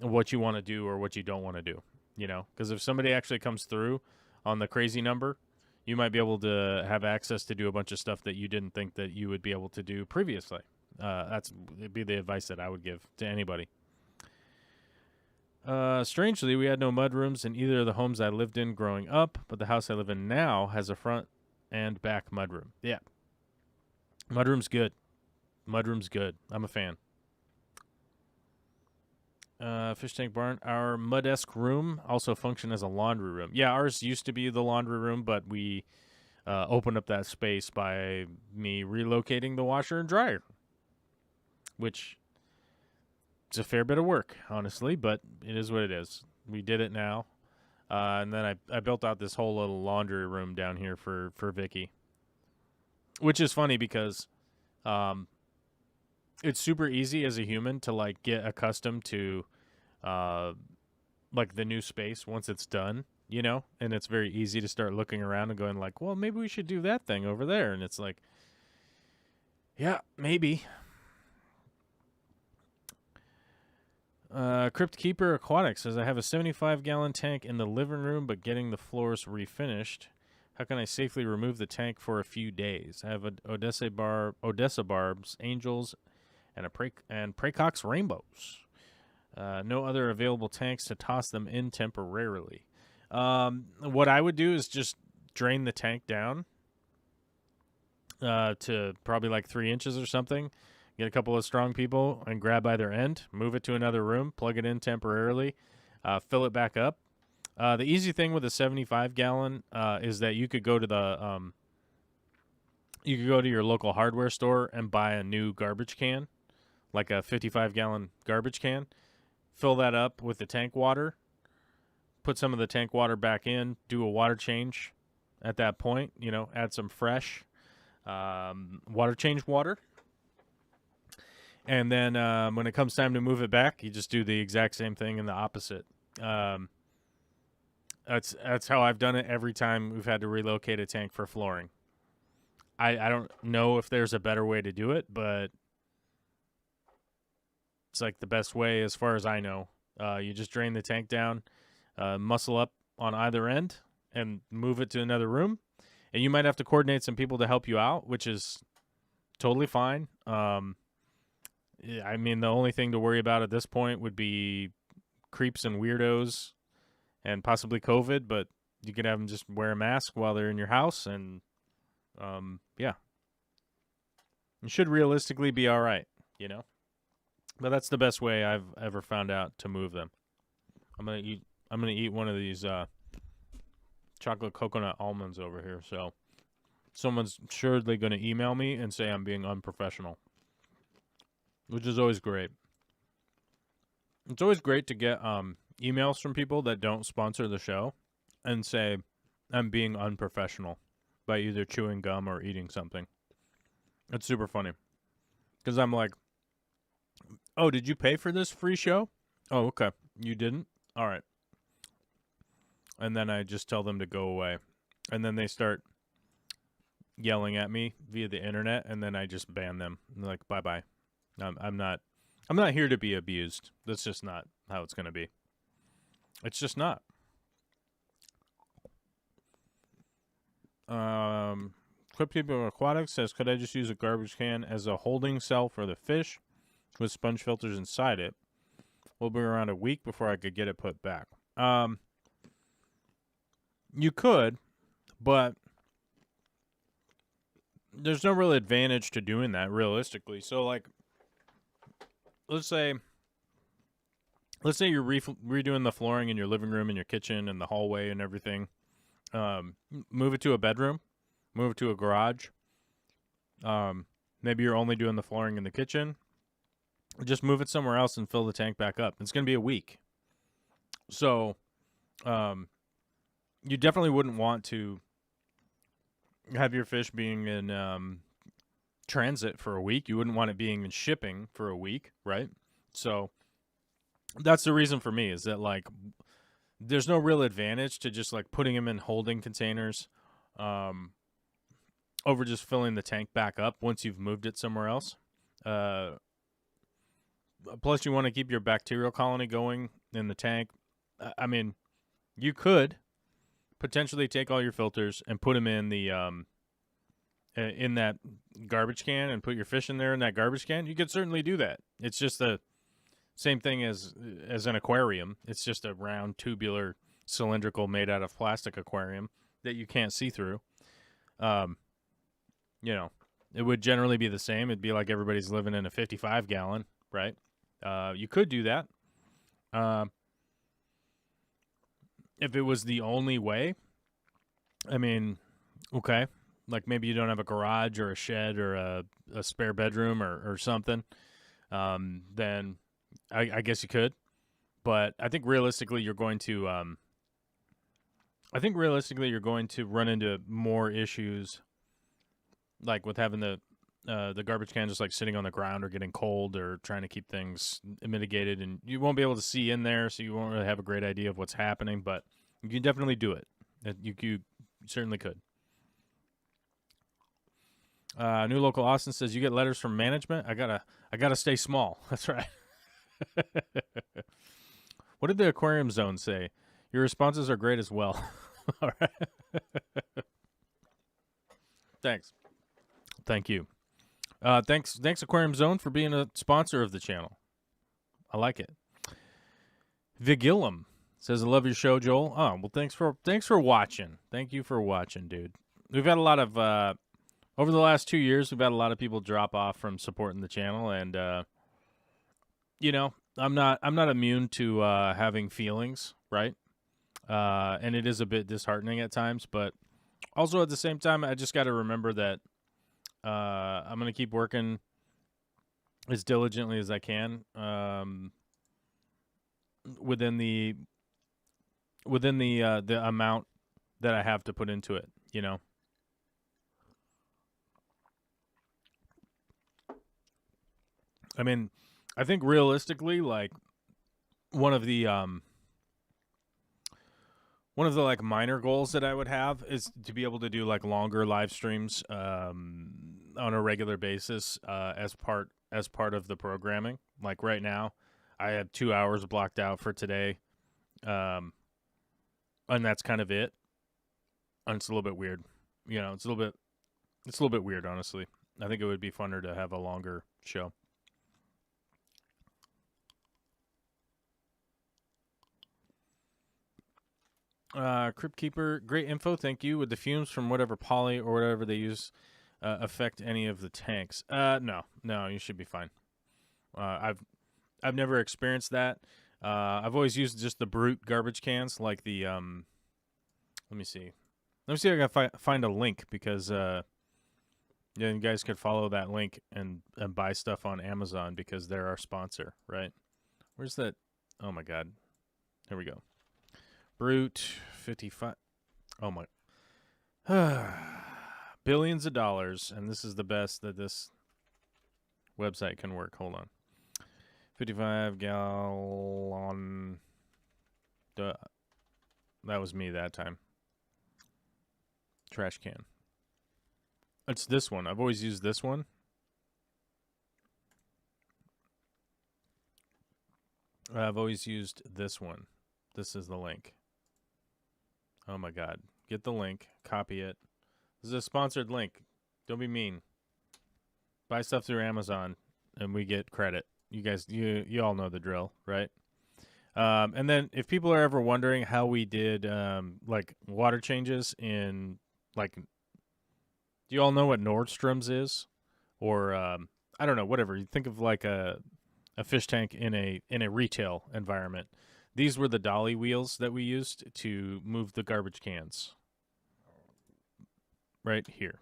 what you want to do or what you don't want to do. Because if somebody actually comes through on the crazy number, you might be able to have access to do a bunch of stuff that you didn't think that you would be able to do previously. It'd be the advice that I would give to anybody. Strangely, we had no mudrooms in either of the homes I lived in growing up, but the house I live in now has a front and back mudroom. Yeah. Mudroom's good. I'm a fan. Fish Tank Barn. Our mud-esque room also functioned as a laundry room. Yeah, ours used to be the laundry room, but we opened up that space by me relocating the washer and dryer, which is a fair bit of work, honestly, but it is what it is. We did it now. And then I built out this whole little laundry room down here for Vicky, which is funny because it's super easy as a human to get accustomed to the new space once it's done, and it's very easy to start looking around and going well, maybe we should do that thing over there. And it's yeah, maybe. Crypt Keeper Aquatic says, I have a 75-gallon tank in the living room, but getting the floors refinished How can I safely remove the tank for a few days? I have Odessa barbs, angels, and Pracox rainbows. No other available tanks to toss them in temporarily. What I would do is just drain the tank down to probably like 3 inches or something. Get a couple of strong people and grab either end, move it to another room, plug it in temporarily, fill it back up. The easy thing with a 75-gallon is that you could go to your local hardware store and buy a new garbage can, like a 55-gallon garbage can. Fill that up with the tank water. Put some of the tank water back in. Do a water change at that point. Add some fresh water change water. And then when it comes time to move it back, you just do the exact same thing in the opposite. That's how I've done it every time we've had to relocate a tank for flooring. I don't know if there's a better way to do it, but it's like the best way as far as I know. You just drain the tank down, muscle up on either end, and move it to another room. And you might have to coordinate some people to help you out, which is totally fine. I mean, the only thing to worry about at this point would be creeps and weirdos and possibly COVID, but you could have them just wear a mask while they're in your house, and yeah. You should realistically be all right, But that's the best way I've ever found out to move them. I'm gonna eat one of these chocolate coconut almonds over here, so someone's surely gonna email me and say I'm being unprofessional, which is always great. It's always great to get emails from people that don't sponsor the show and say I'm being unprofessional by either chewing gum or eating something. It's super funny because I'm like, oh, did you pay for this free show? Oh, okay. You didn't? All right. And then I just tell them to go away. And then they start yelling at me via the internet, and then I just ban them. I'm like, bye-bye. I'm not here to be abused. That's just not how it's going to be. It's just not. Crypto Aquatics says, could I just use a garbage can as a holding cell for the fish with sponge filters inside it? Will be around a week before I could get it put back. You could, but there's no real advantage to doing that realistically. So, like, let's say you're redoing the flooring in your living room and your kitchen and the hallway and everything. Move it to a bedroom, move it to a garage. Maybe you're only doing the flooring in the kitchen. Just move it somewhere else and fill the tank back up. It's going to be a week. So, you definitely wouldn't want to have your fish being in transit for a week. You wouldn't want it being in shipping for a week, right? So that's the reason for me, is that, like, there's no real advantage to just, like, putting them in holding containers over just filling the tank back up once you've moved it somewhere else. Plus, you want to keep your bacterial colony going in the tank. I mean, you could potentially take all your filters and put them in the in that garbage can and put your fish in there in that garbage can. You could certainly do that. It's just the same thing as an aquarium. It's just a round, tubular, cylindrical, made out of plastic aquarium that you can't see through. It would generally be the same. It'd be like everybody's living in a 55-gallon, right? You could do that. If it was the only way, I mean, okay. Like, maybe you don't have a garage or a shed or a spare bedroom or something. Then I guess you could. But I think realistically you're going to run into more issues, like with having the garbage can just like sitting on the ground or getting cold or trying to keep things mitigated, and you won't be able to see in there, so you won't really have a great idea of what's happening, but you can definitely do it. You certainly could. New Local Austin says, you get letters from management? I gotta stay small. That's right. What did the aquarium zone say? Your responses are great as well. All right. Thanks. Thank you. Thanks Aquarium Zone for being a sponsor of the channel. I like it. Vigilum says, I love your show, Joel. Oh, well, thanks for watching. Thank you for watching, dude. We've had a lot of over the last 2 years, we've had a lot of people drop off from supporting the channel, and I'm not immune to having feelings, right? And it is a bit disheartening at times, but also at the same time, I just got to remember that I'm going to keep working as diligently as I can within the amount that I have to put into it, you know. I mean, I think realistically, like one of the like minor goals that I would have is to be able to do like longer live streams on a regular basis as part of the programming. Like right now, I have 2 hours blocked out for today, and that's kind of it. And it's a little bit weird, you know. It's a little bit weird, honestly. I think it would be funner to have a longer show. Crypt Keeper, great info, thank you. Would the fumes from whatever poly or whatever they use affect any of the tanks? No, you should be fine. I've never experienced that. I've always used just the brute garbage cans, like the let me see if I can find a link, because you guys could follow that link and buy stuff on Amazon because they're our sponsor, right? Where's that? Oh my God, here we go. Brute 55. Oh my. Billions of dollars, and this is the best that this website can work. Hold on. 55 gallon. That was me that time. Trash can. It's this one. I've always used this one. I've always used this one. This is the link. Oh my God. Get the link. Copy it. This is a sponsored link. Don't be mean. Buy stuff through Amazon and we get credit. You guys, you all know the drill, right? And then if people are ever wondering how we did like water changes in, like, do you all know what Nordstrom's is? Or I don't know, whatever. You think of like a fish tank in a retail environment. These were the dolly wheels that we used to move the garbage cans. Right here.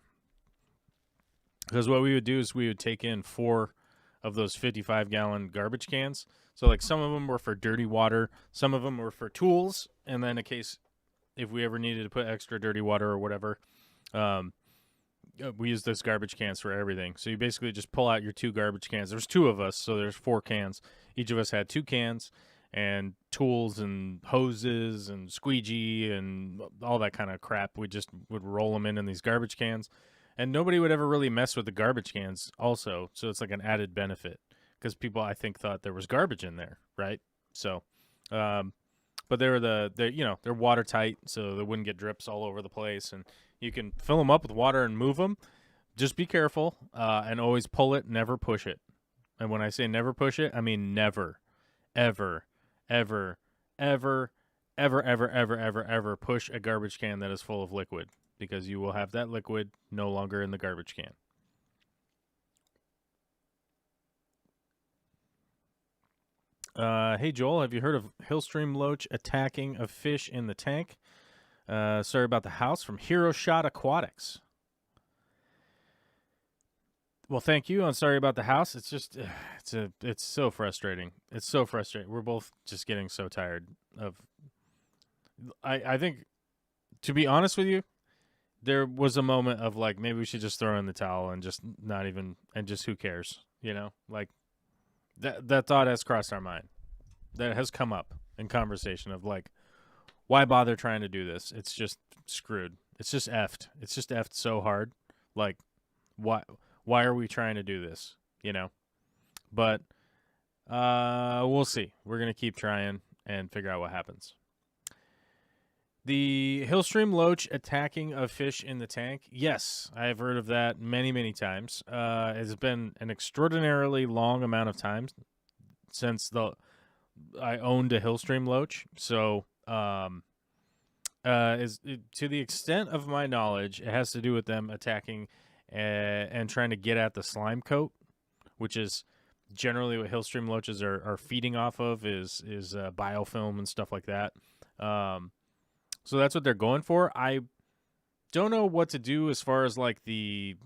Because what we would do is we would take in 4 of those 55-gallon garbage cans. So, like, some of them were for dirty water. Some of them were for tools. And then in case if we ever needed to put extra dirty water or whatever, we use those garbage cans for everything. So you basically just pull out your 2 garbage cans. There's 2 of us, so there's 4 cans. Each of us had 2 cans. And tools and hoses and squeegee and all that kind of crap. We just would roll them in these garbage cans. And nobody would ever really mess with the garbage cans also. So it's like an added benefit. Because people, I think, thought there was garbage in there, right? So, but they're watertight, so they wouldn't get drips all over the place. And you can fill them up with water and move them. Just be careful and always pull it, never push it. And when I say never push it, I mean never, ever, ever, ever, ever, ever, ever, ever, ever push a garbage can that is full of liquid, because you will have that liquid no longer in the garbage can. Hey, Joel, have you heard of Hillstream Loach attacking a fish in the tank? Sorry about the house, from Hero Shot Aquatics. Well, thank you. I'm sorry about the house. It's just, it's so frustrating. It's so frustrating. We're both just getting so tired of. I think, to be honest with you, there was a moment of like, maybe we should just throw in the towel and just not even, and just who cares, you know? Like, that thought has crossed our mind. That has come up in conversation of like, why bother trying to do this? It's just screwed. It's just effed. It's just effed so hard. Like, why are we trying to do this? You know? But we'll see. We're going to keep trying and figure out what happens. The hillstream loach attacking a fish in the tank. Yes, I have heard of that many, many times. It's been an extraordinarily long amount of time since I owned a hillstream loach. So, to the extent of my knowledge, it has to do with them attacking and trying to get at the slime coat, which is generally what hillstream loaches are feeding off of is biofilm and stuff like that. So that's what they're going for. I don't know what to do as far as like the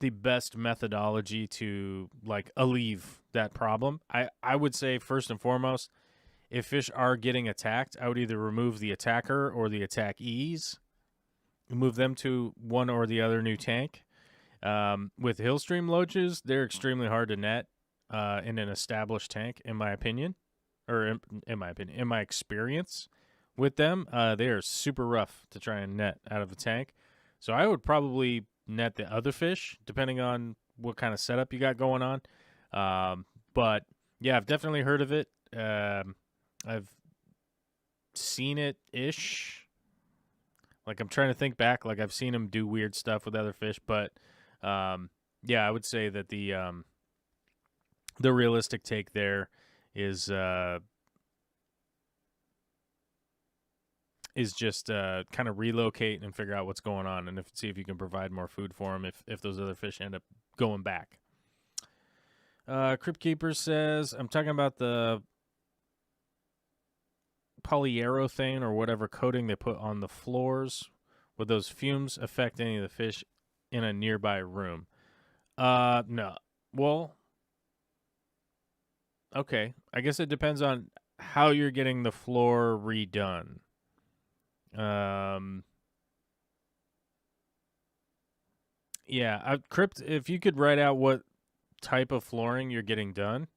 best methodology to like alleviate that problem. I would say first and foremost, if fish are getting attacked, I would either remove the attacker or the attackees, move them to one or the other new tank. With hillstream loaches, they're extremely hard to net in an established tank, in my opinion, or in my experience with them. They are super rough to try and net out of a tank. So I would probably net the other fish, depending on what kind of setup you got going on. But yeah, I've definitely heard of it. I've seen it-ish. Like, I'm trying to think back. Like, I've seen him do weird stuff with other fish. But, yeah, I would say that the realistic take there is just kind of relocate and figure out what's going on and see if you can provide more food for them if those other fish end up going back. Crypt Keeper says, I'm talking about the polyurethane or whatever coating they put on the floors. Would those fumes affect any of the fish in a nearby room? No. Well, okay. I guess it depends on how you're getting the floor redone. Yeah, Crypt, if you could write out what type of flooring you're getting done.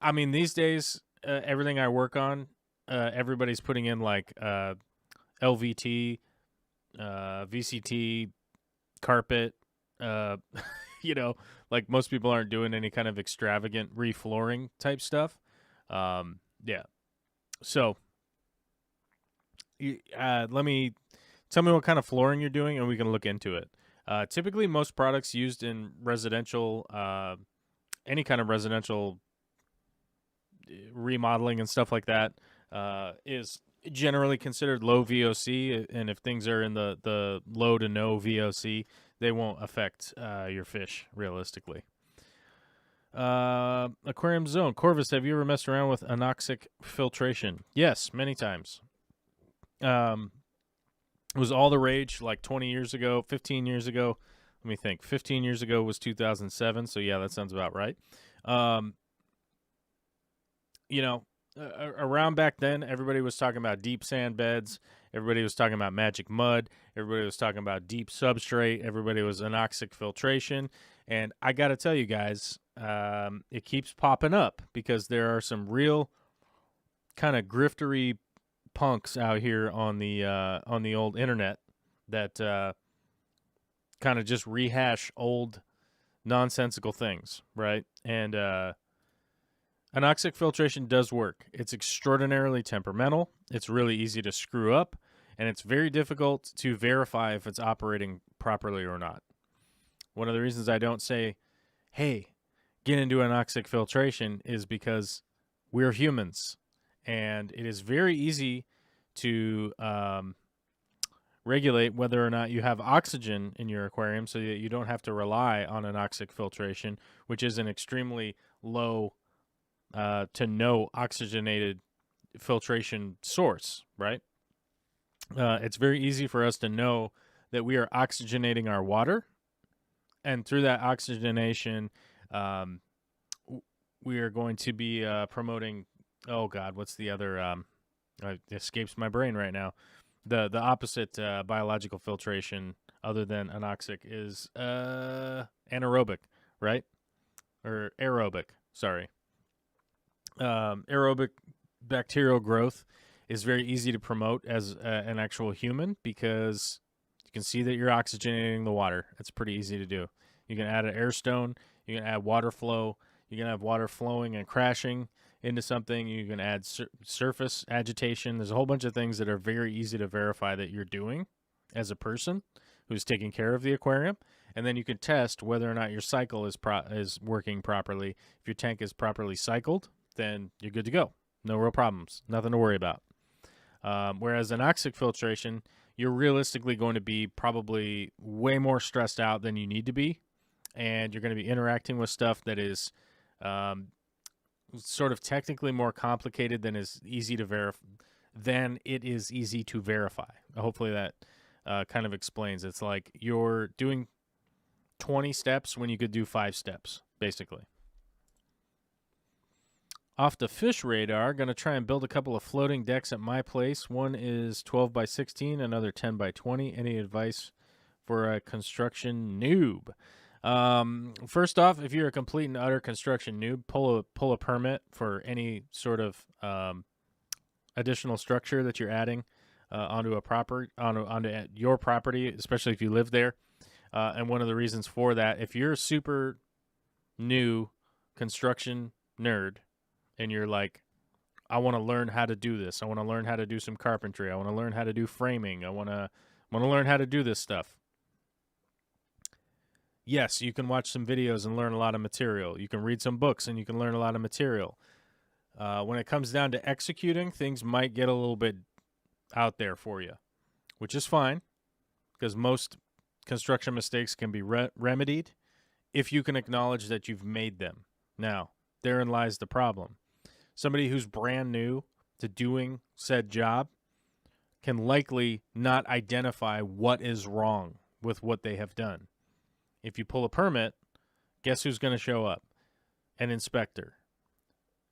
I mean, these days, everything I work on, everybody's putting in like LVT, VCT, carpet. Like most people aren't doing any kind of extravagant reflooring type stuff. Yeah. So, tell me what kind of flooring you're doing, and we can look into it. Typically, most products used in residential, any kind of residential remodeling and stuff like that, is generally considered low VOC, and if things are in the low to no VOC, they won't affect your fish realistically. Aquarium Zone. Corvus, have you ever messed around with anoxic filtration? Yes, many times. It was all the rage like 20 years ago, 15 years ago. Let me think. 15 years ago was 2007, so yeah, that sounds about right. Around back then, everybody was talking about deep sand beds. Everybody was talking about magic mud. Everybody was talking about deep substrate. Everybody was anoxic filtration. And I got to tell you guys, it keeps popping up because there are some real kind of griftery punks out here on the old internet that kind of just rehash old nonsensical things, right? And anoxic filtration does work. It's extraordinarily temperamental. It's really easy to screw up, and it's very difficult to verify if it's operating properly or not. One of the reasons I don't say, hey, get into anoxic filtration is because we're humans, and it is very easy to regulate whether or not you have oxygen in your aquarium so that you don't have to rely on anoxic filtration, which is an extremely low to no oxygenated filtration source, right? It's very easy for us to know that we are oxygenating our water, and through that oxygenation, we are going to be promoting, oh God, what's the other, it escapes my brain right now. The opposite biological filtration other than anoxic is anaerobic, right? Or aerobic, sorry. Aerobic bacterial growth is very easy to promote as an actual human because you can see that you're oxygenating the water. It's pretty easy to do. You can add an air stone. You can add water flow. You can have water flowing and crashing into something. You can add surface agitation. There's a whole bunch of things that are very easy to verify that you're doing as a person who's taking care of the aquarium. And then you can test whether or not your cycle is working properly. If your tank is properly cycled, then you're good to go. No real problems. Nothing to worry about. Whereas anoxic filtration, you're realistically going to be probably way more stressed out than you need to be. And you're going to be interacting with stuff that is sort of technically more complicated than is easy to it is easy to verify. Hopefully that kind of explains. It's like you're doing 20 steps when you could do 5 steps, basically. Off the fish radar, going to try and build a couple of floating decks at my place. One is 12 by 16, another 10 by 20. Any advice for a construction noob? First off, if you're a complete and utter construction noob, pull a permit for any sort of additional structure that you're adding onto your property, especially if you live there. And one of the reasons for that, if you're a super new construction nerd and you're like, I want to learn how to do this. I want to learn how to do some carpentry. I want to learn how to do framing. I want to learn how to do this stuff. Yes, you can watch some videos and learn a lot of material. You can read some books and you can learn a lot of material. When it comes down to executing, things might get a little bit out there for you, which is fine because most construction mistakes can be remedied if you can acknowledge that you've made them. Now, therein lies the problem. Somebody who's brand new to doing said job can likely not identify what is wrong with what they have done. If you pull a permit, guess who's going to show up? An inspector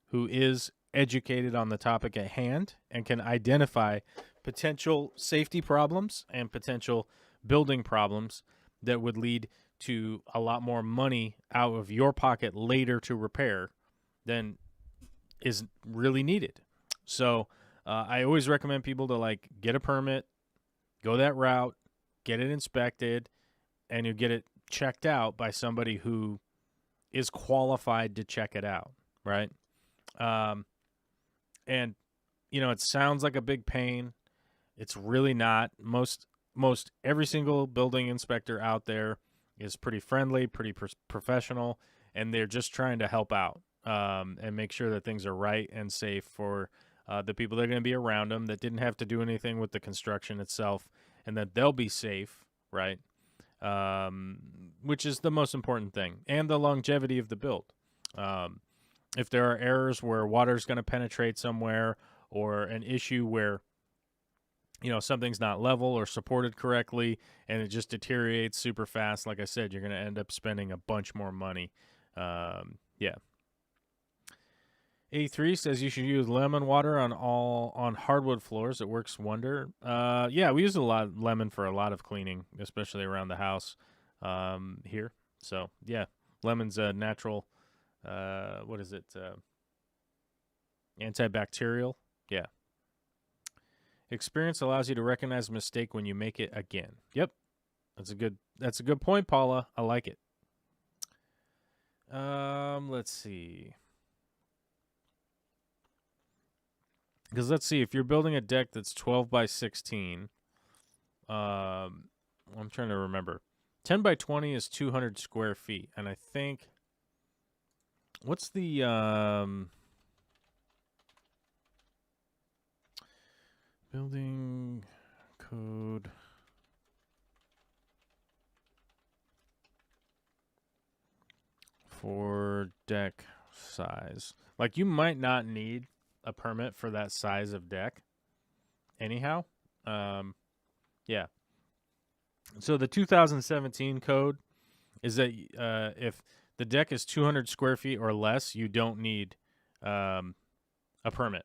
who is educated on the topic at hand and can identify potential safety problems and potential building problems that would lead to a lot more money out of your pocket later to repair than is really needed. So I always recommend people to get a permit, go that route, get it inspected, and you get it checked out by somebody who is qualified to check it out, right? And it sounds like a big pain. It's really not. Most every single building inspector out there is pretty friendly, pretty professional, and they're just trying to help out and make sure that things are right and safe for the people that are going to be around them that didn't have to do anything with the construction itself, and that they'll be safe, right? Which is the most important thing, and the longevity of the build. If there are errors where water's going to penetrate somewhere, or an issue where something's not level or supported correctly and it just deteriorates super fast, like I said, you're going to end up spending a bunch more money. Yeah. A3 says you should use lemon water on hardwood floors. It works wonder. Yeah, we use a lot of lemon for a lot of cleaning, especially around the house here. So yeah, lemon's a natural. What is it? Antibacterial. Yeah. Experience allows you to recognize a mistake when you make it again. Yep. That's a good point, Paula. I like it. Let's see. Because let's see, if you're building a deck that's 12 by 16, I'm trying to remember. 10 by 20 is 200 square feet. And I think, what's the, building code for deck size? Like, you might not need a permit for that size of deck anyhow. Yeah. So the 2017 code is that if the deck is 200 square feet or less, you don't need a permit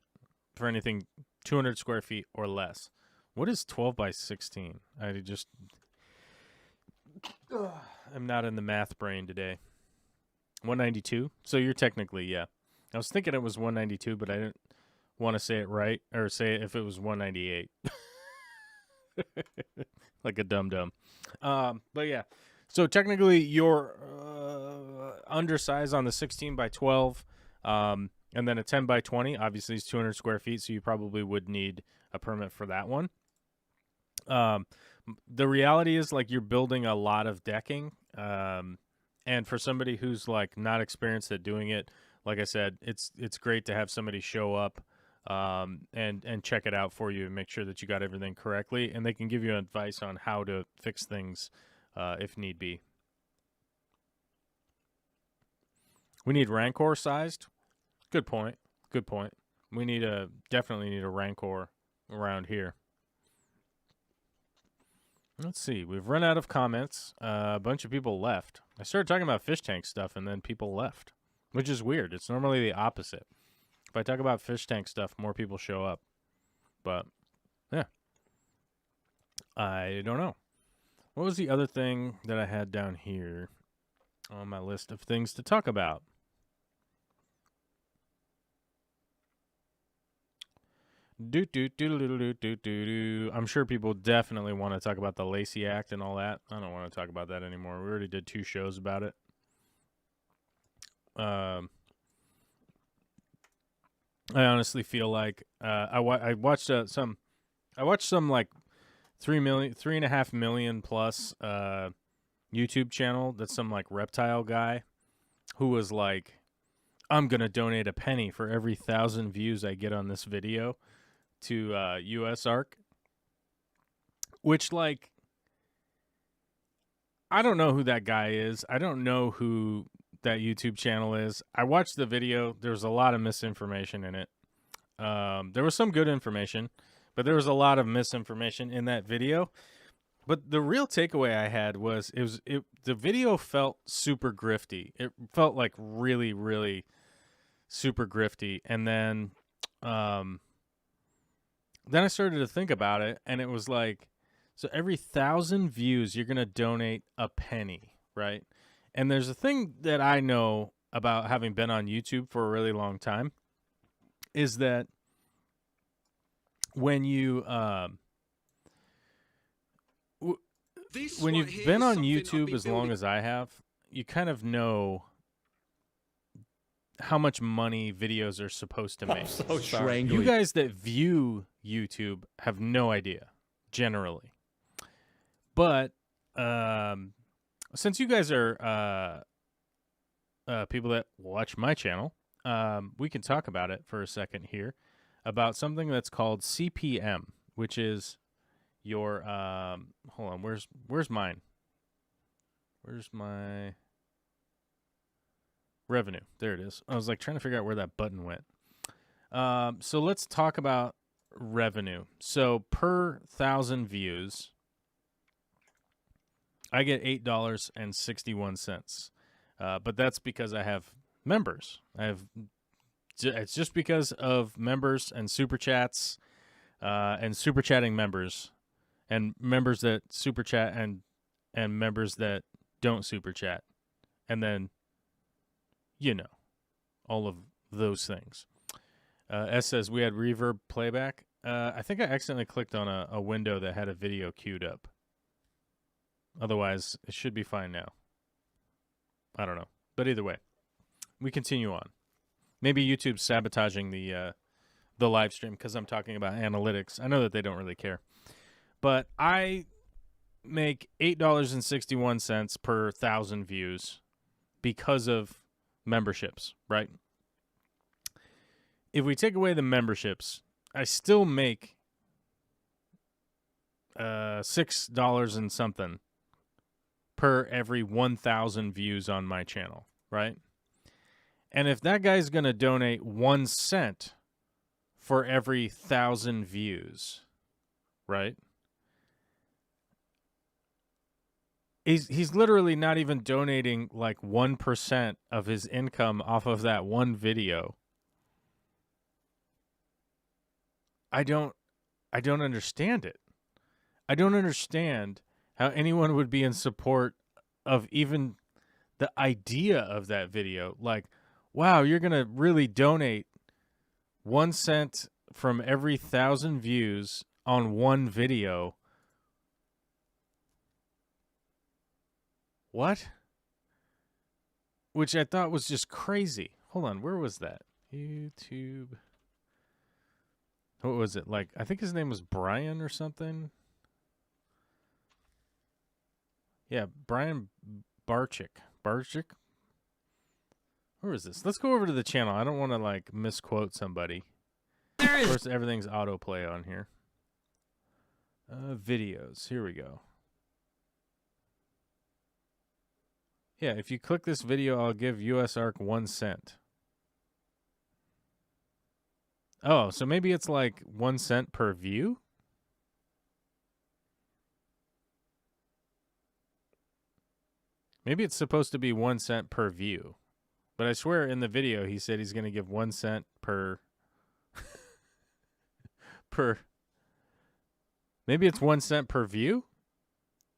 for anything 200 square feet or less. What is 12 by 16? I'm not in the math brain today. 192? So you're technically, yeah. I was thinking it was 192, but I didn't want to say it right, or say it if it was 198. Like a dum-dum. But yeah. So technically you're undersized on the 16 by 12. And then a 10 by 20, obviously, is 200 square feet, so you probably would need a permit for that one. The reality is, like, you're building a lot of decking, and for somebody who's like not experienced at doing it, like I said, it's great to have somebody show up and check it out for you and make sure that you got everything correctly, and they can give you advice on how to fix things if need be. We need Rancor sized. Good point. Good point. We definitely need a Rancor around here. Let's see. We've run out of comments. A bunch of people left. I started talking about fish tank stuff, and then people left, which is weird. It's normally the opposite. If I talk about fish tank stuff, more people show up. But, yeah. I don't know. What was the other thing that I had down here on my list of things to talk about? I'm sure people definitely want to talk about the Lacey Act and all that. I don't want to talk about that anymore. We already did 2 shows about it. I honestly feel like I watched some like 3.5 million plus YouTube channel that's some like reptile guy who was like, I'm gonna donate a penny for every 1,000 views I get on this video to USARK, which, like, I don't know who that guy is. I don't know who that YouTube channel is. I watched the video. There was a lot of misinformation in it. There was some good information, but there was a lot of misinformation in that video. But the real takeaway I had was the video felt super grifty. It felt like really, really super grifty. And then I started to think about it, and it was like, so every 1,000 views, you're going to donate a penny, right? And there's a thing that I know about having been on YouTube for a really long time, is that when you when you've been on YouTube as long as I have, you kind of know how much money videos are supposed to make. I'm so sorry. You guys that view YouTube have no idea, generally. But since you guys are people that watch my channel, we can talk about it for a second here, about something that's called CPM, which is your hold on, where's mine? Where's my revenue? There it is. I was like trying to figure out where that button went. So let's talk about revenue. So per 1,000 views, I get $8.61. But that's because I have members. It's just because of members and super chats, and super chatting members, and members that super chat, and members that don't super chat, and then, you know, all of those things. S says we had reverb playback. I think I accidentally clicked on a window that had a video queued up. Otherwise, it should be fine now. I don't know. But either way, we continue on. Maybe YouTube's sabotaging the live stream because I'm talking about analytics. I know that they don't really care. But I make $8.61 per 1,000 views because of memberships, right? If we take away the memberships, I still make $6 and something per every 1,000 views on my channel, right? And if that guy's going to donate 1 cent for every 1,000 views, right? He's literally not even donating like 1% of his income off of that one video. I don't understand it. I don't understand how anyone would be in support of even the idea of that video. Like, wow, you're going to really donate 1 cent from every 1,000 views on one video. What? Which I thought was just crazy. Hold on, where was that? YouTube. What was it? Like, I think his name was Brian or something. Yeah, Brian Barczyk. Barczyk? Where is this? Let's go over to the channel. I don't want to, like, misquote somebody. Of course, everything's autoplay on here. Videos. Here we go. Yeah, if you click this video, I'll give US Arc 1 cent. Oh, so maybe it's like 1 cent per view? Maybe it's supposed to be 1 cent per view. But I swear in the video he said he's going to give 1 cent per... Maybe it's 1 cent per view?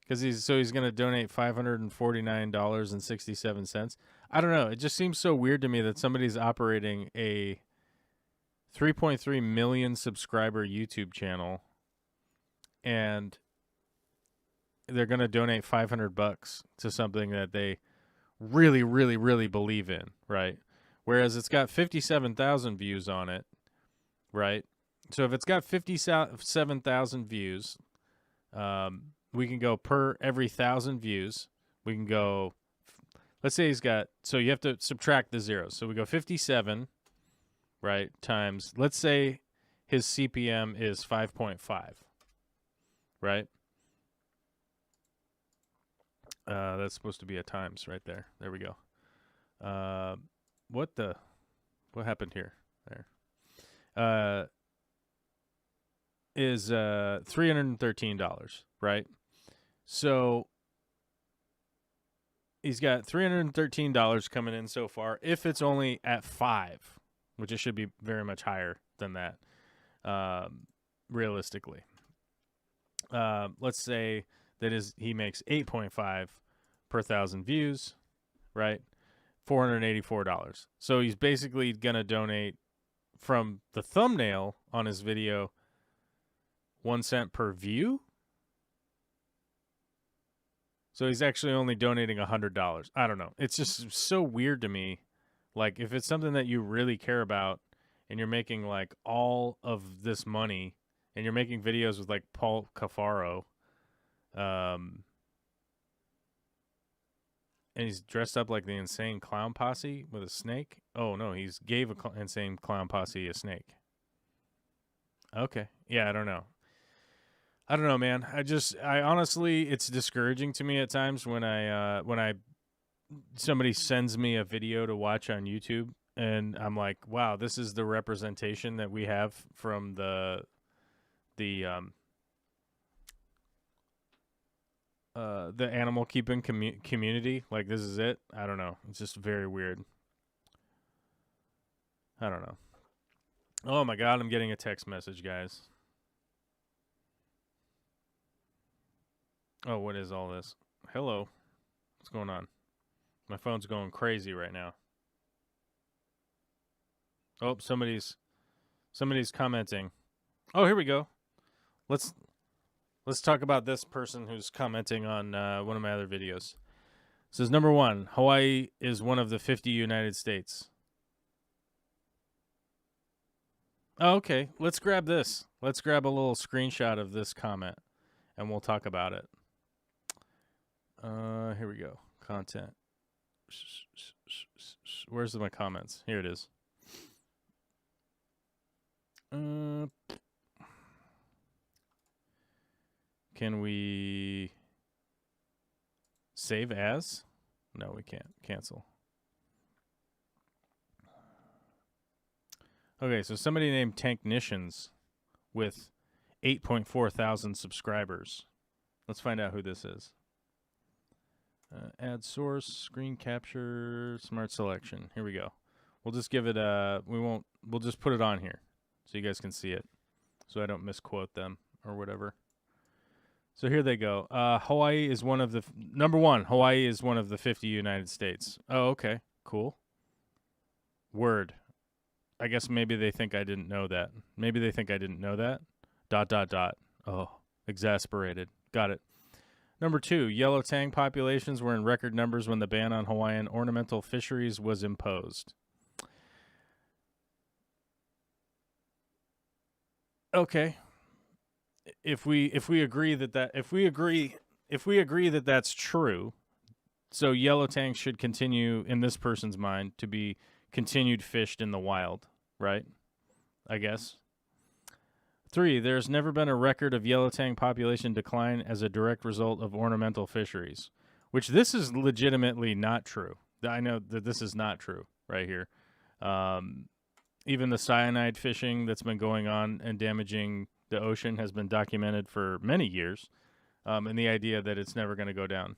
Because he's going to donate $549.67. I don't know. It just seems so weird to me that somebody's operating a 3.3 million subscriber YouTube channel and they're going to donate $500 to something that they really, really, really believe in, right? Whereas it's got 57,000 views on it, right? So if it's got 57,000 views, we can go per every 1,000 views. We can go, let's say he's got, so you have to subtract the zeros. So we go 57, right, times, let's say his CPM is 5.5, right? That's supposed to be a times right there. There we go. What happened here? There. Is $313, right? So he's got $313 coming in so far. If it's only at 5, which it should be very much higher than that, realistically. Let's say that he makes 8.5 per 1,000 views, right? $484. So he's basically gonna donate from the thumbnail on his video 1 cent per view. So he's actually only donating $100. I don't know. It's just so weird to me. Like, if it's something that you really care about and you're making, like, all of this money and you're making videos with, like, Paul Cafaro, and he's dressed up like the Insane Clown Posse with a snake. Oh, no, he's gave Insane Clown Posse a snake. Okay. Yeah, I don't know. I don't know, man. I honestly, it's discouraging to me at times when somebody sends me a video to watch on YouTube and I'm like, wow, this is the representation that we have from the animal keeping community. Like, this is it. I don't know. It's just very weird. I don't know. Oh my God, I'm getting a text message, guys. Oh, what is all this? Hello. What's going on? My phone's going crazy right now. Oh, somebody's commenting. Oh, here we go. Let's talk about this person who's commenting on one of my other videos. It says, number 1, Hawaii is one of the 50 United States. Oh, okay. Let's grab this. Let's grab a little screenshot of this comment, and we'll talk about it. Here we go. Content. Where's my comments? Here it is. Can we save as? No, we can't. Cancel. Okay, so somebody named Tanknicians with 8.4 thousand subscribers. Let's find out who this is. Add source, screen capture, smart selection. Here we go. We'll just give it we'll just put it on here so you guys can see it so I don't misquote them or whatever. So here they go. Hawaii is one of the number 1. Hawaii is one of the 50 United States. Oh, okay. Cool. Word. I guess maybe they think I didn't know that. Maybe they think I didn't know that. ... Oh, exasperated. Got it. Number 2, yellow tang populations were in record numbers when the ban on Hawaiian ornamental fisheries was imposed. Okay. If we agree that that's true, so yellow tang should continue in this person's mind to be continued fished in the wild, right? I guess. 3, there's never been a record of yellow tang population decline as a direct result of ornamental fisheries, which this is legitimately not true. I know that this is not true right here. Even the cyanide fishing that's been going on and damaging the ocean has been documented for many years, and the idea that it's never going to go down.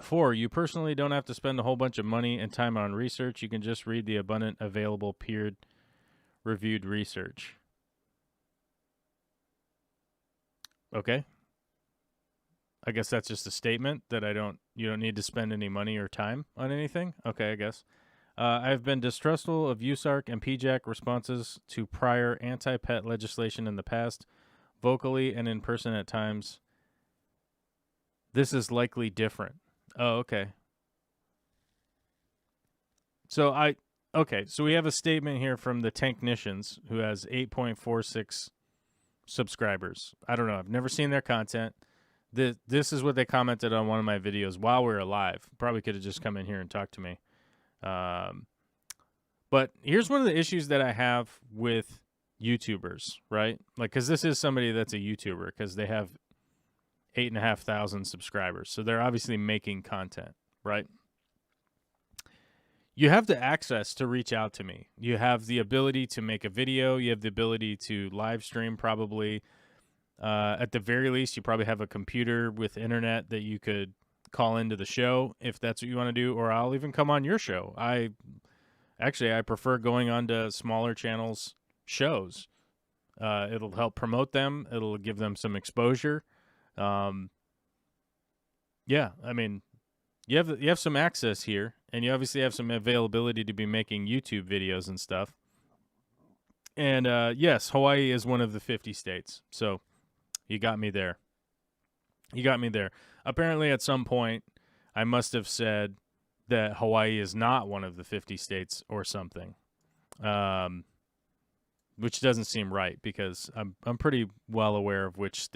4, you personally don't have to spend a whole bunch of money and time on research. You can just read the abundant available peer-reviewed research. Okay. I guess that's just a statement that you don't need to spend any money or time on anything. Okay, I guess. I've been distrustful of USARC and PJAC responses to prior anti-pet legislation in the past, vocally and in person at times. This is likely different. Oh, okay. So we have a statement here from the Tanknicians, who has 8.46 subscribers. I don't know. I've never seen their content. This is what they commented on one of my videos while we were live. Probably could have just come in here and talked to me. But here's one of the issues that I have with YouTubers, right? Like, because this is somebody that's a YouTuber, because they have 8,500 subscribers. So they're obviously making content, right? You have the access to reach out to me. You have the ability to make a video. You have the ability to live stream, probably. At the very least, you probably have a computer with internet that you could call into the show if that's what you want to do, or I'll even come on your show. I prefer going on to smaller channels' shows. It'll help promote them. It'll give them some exposure. Yeah, I mean, you have some access here, and you obviously have some availability to be making YouTube videos and stuff. And yes, Hawaii is one of the 50 states. So you got me there. Apparently, at some point, I must have said that Hawaii is not one of the 50 states or something, which doesn't seem right, because I'm pretty well aware of which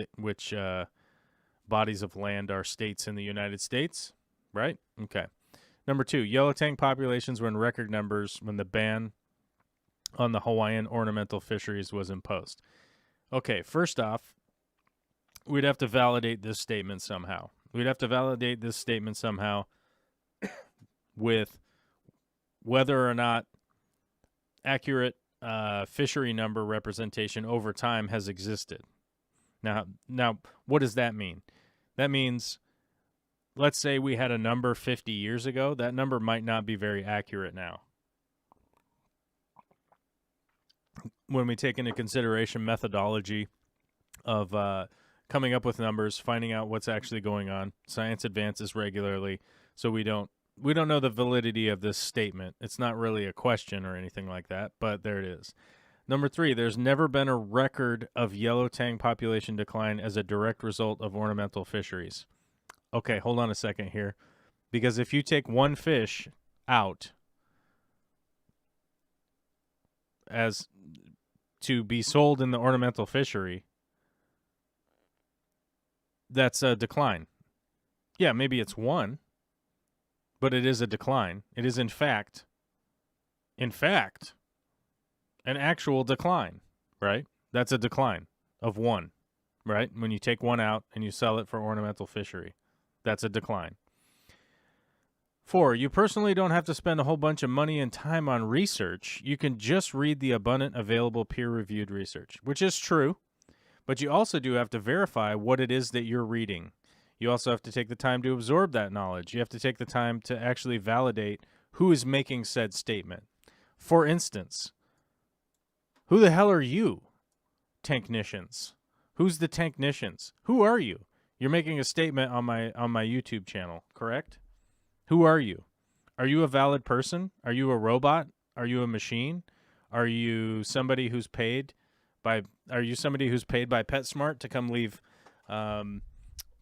bodies of land are states in the United States, right? Okay. Number 2, yellow tang populations were in record numbers when the ban on the Hawaiian ornamental fisheries was imposed. Okay, first off, we'd have to validate this statement somehow. With whether or not accurate fishery number representation over time has existed. Now, what does that mean? That means, let's say we had a number 50 years ago. That number might not be very accurate now. When we take into consideration methodology of coming up with numbers, finding out what's actually going on, science advances regularly, so we don't know the validity of this statement. It's not really a question or anything like that, but there it is. Number 3, there's never been a record of yellow tang population decline as a direct result of ornamental fisheries. Okay, hold on a second here. Because if you take one fish out as to be sold in the ornamental fishery, that's a decline. Yeah, maybe it's one, but it is a decline. It is in fact, an actual decline, right? That's a decline of one, right? When you take one out and you sell it for ornamental fishery, that's a decline. 4, you personally don't have to spend a whole bunch of money and time on research. You can just read the abundant available peer-reviewed research, which is true, but you also do have to verify what it is that you're reading. You also have to take the time to absorb that knowledge. You have to take the time to actually validate who is making said statement. For instance, who the hell are you, Tanknicians? Who's the Tanknicians? Who are you? You're making a statement on my YouTube channel, correct? Who are you? Are you a valid person? Are you a robot? Are you a machine? Are you somebody who's paid by PetSmart to come leave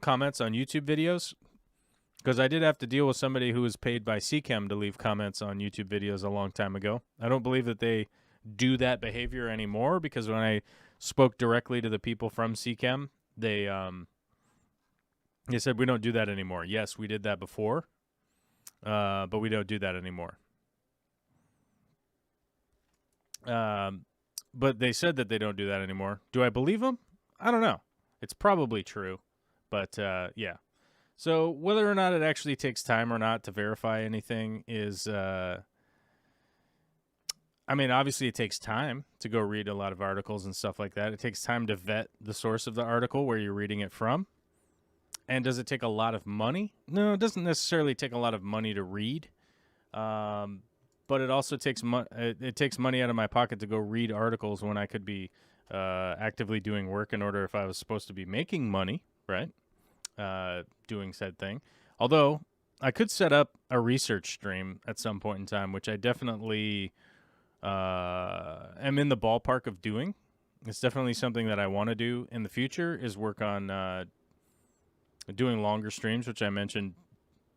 comments on YouTube videos? Because I did have to deal with somebody who was paid by CChem to leave comments on YouTube videos a long time ago. I don't believe that they do that behavior anymore, because when I spoke directly to the people from CChem, they said we don't do that anymore. Yes, we did that before, but we don't do that anymore. But they said that they don't do that anymore. Do I believe them? I don't know. It's probably true, but yeah. So whether or not it actually takes time or not to verify anything is, I mean, obviously it takes time to go read a lot of articles and stuff like that. It takes time to vet the source of the article, where you're reading it from. And does it take a lot of money? No, it doesn't necessarily take a lot of money to read. But it also takes it takes money out of my pocket to go read articles when I could be actively doing work in order, if I was supposed to be making money, right? Doing said thing. Although I could set up a research stream at some point in time, which I definitely am in the ballpark of doing. It's definitely something that I want to do in the future, is work on doing longer streams, which I mentioned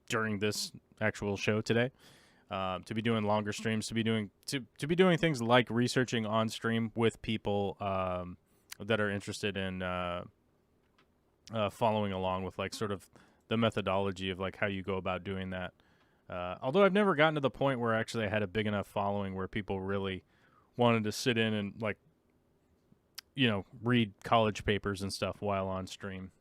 during this actual show today. To be doing longer streams, to be doing things like researching on stream with people that are interested in following along with, like, sort of the methodology of, like, how you go about doing that. Although I've never gotten to the point where actually I had a big enough following where people really wanted to sit in and, like, you know, read college papers and stuff while on stream.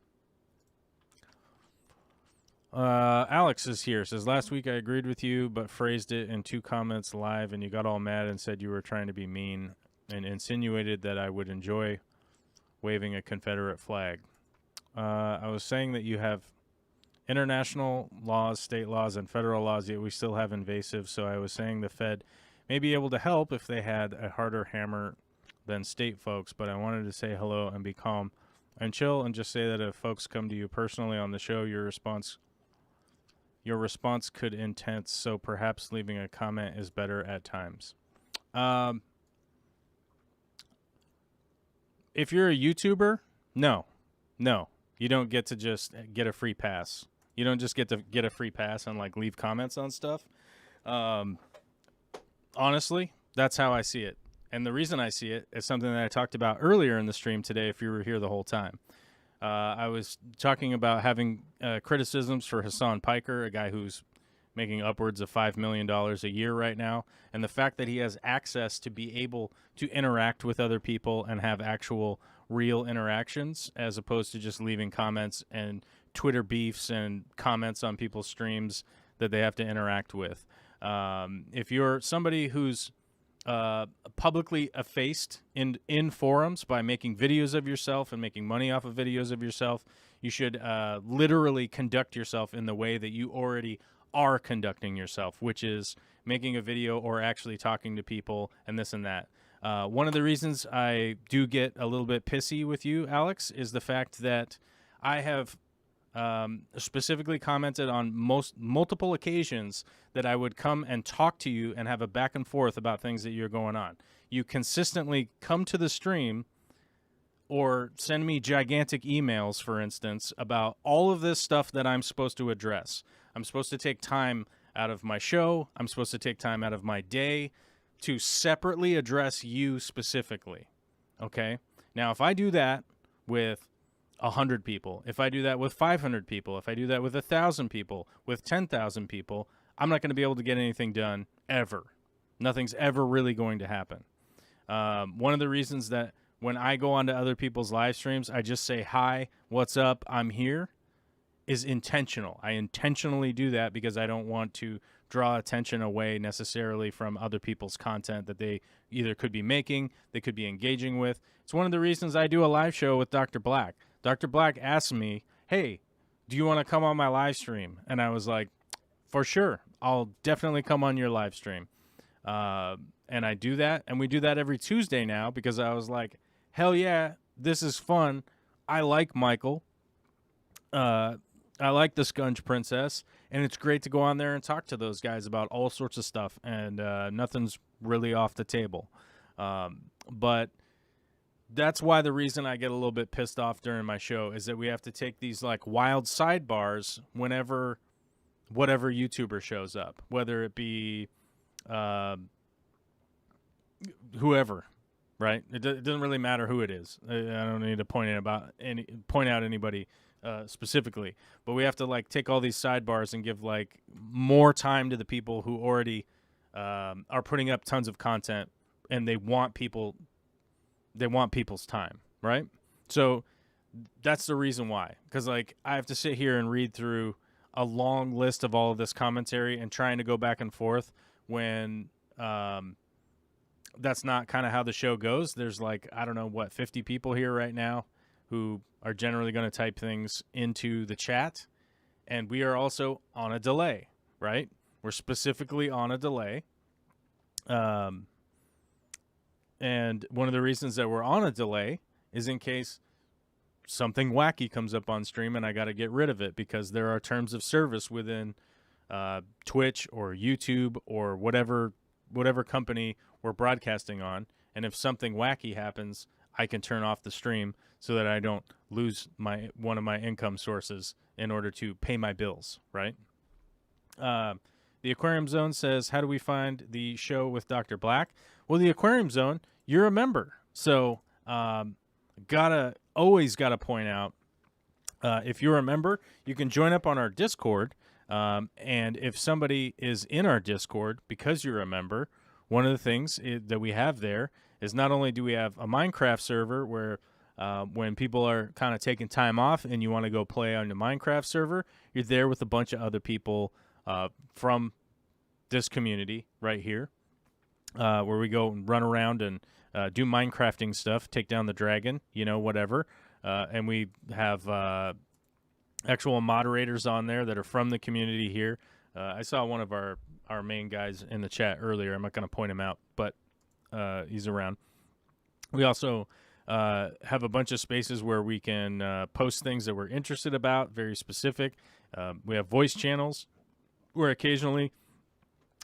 Alex is here. Says, last week I agreed with you, but phrased it in 2 comments live, and you got all mad and said you were trying to be mean and insinuated that I would enjoy waving a Confederate flag. I was saying that you have international laws, state laws, and federal laws, yet we still have invasive. So I was saying the Fed may be able to help if they had a harder hammer than state folks, but I wanted to say hello and be calm and chill, and just say that if folks come to you personally on the show, your response could intense, so perhaps leaving a comment is better at times. If you're a YouTuber, no, you don't get to just get a free pass. You don't just get to get a free pass and, like, leave comments on stuff. Honestly, that's how I see it. And the reason I see it is something that I talked about earlier in the stream today, if you were here the whole time. I was talking about having criticisms for Hassan Piker, a guy who's making upwards of $5 million a year right now, and the fact that he has access to be able to interact with other people and have actual real interactions, as opposed to just leaving comments and Twitter beefs and comments on people's streams that they have to interact with. If you're somebody who's publicly effaced in forums by making videos of yourself and making money off of videos of yourself, you should literally conduct yourself in the way that you already are conducting yourself, which is making a video or actually talking to people and this and that. One of the reasons I do get a little bit pissy with you, Alex, is the fact that I have specifically commented on multiple occasions that I would come and talk to you and have a back and forth about things that you're going on. You consistently come to the stream or send me gigantic emails, for instance, about all of this stuff that I'm supposed to address. I'm supposed to take time out of my show. I'm supposed to take time out of my day to separately address you specifically. Okay? Now, if I do that with 100 people, if I do that with 500 people, if I do that with 1,000 people, with 10,000 people, I'm not going to be able to get anything done ever. Nothing's ever really going to happen. One of the reasons that when I go onto other people's live streams, I just say, hi, what's up, I'm here, is intentional. I intentionally do that because I don't want to draw attention away necessarily from other people's content that they either could be making, they could be engaging with. It's one of the reasons I do a live show with Dr. Black. Dr. Black asked me, hey, do you want to come on my live stream? And I was like, for sure, I'll definitely come on your live stream. And I do that, and we do that every Tuesday now because I was like, hell yeah, this is fun. I like Michael. I like the Scunge Princess, and it's great to go on there and talk to those guys about all sorts of stuff, and nothing's really off the table. But that's why the reason I get a little bit pissed off during my show is that we have to take these, like, wild sidebars whenever whatever YouTuber shows up, whether it be whoever, right? It doesn't really matter who it is. I don't need to point out anybody specifically, but we have to like take all these sidebars and give like more time to the people who already are putting up tons of content, and they want people's time, right? So that's the reason why, because like I have to sit here and read through a long list of all of this commentary and trying to go back and forth when that's not kind of how the show goes. There's like, I don't know, 50 people here right now who are generally going to type things into the chat, and we are also on a delay, right? We're specifically on a delay. And one of the reasons that we're on a delay is in case something wacky comes up on stream and I got to get rid of it, because there are terms of service within Twitch or YouTube or whatever company we're broadcasting on. And if something wacky happens, I can turn off the stream so that I don't lose one of my income sources in order to pay my bills, right? The Aquarium Zone says, how do we find the show with Dr. Black? Well, the Aquarium Zone, you're a member. So always gotta point out, if you're a member, you can join up on our Discord. And if somebody is in our Discord because you're a member, one of the things that we have there is not only do we have a Minecraft server where when people are kind of taking time off and you want to go play on the Minecraft server, you're there with a bunch of other people from this community right here, where we go and run around and do Minecrafting stuff, take down the dragon, whatever. And we have actual moderators on there that are from the community here. I saw one of our main guys in the chat earlier. I'm not going to point him out, but he's around. We also have a bunch of spaces where we can post things that we're interested about, very specific. We have voice channels where occasionally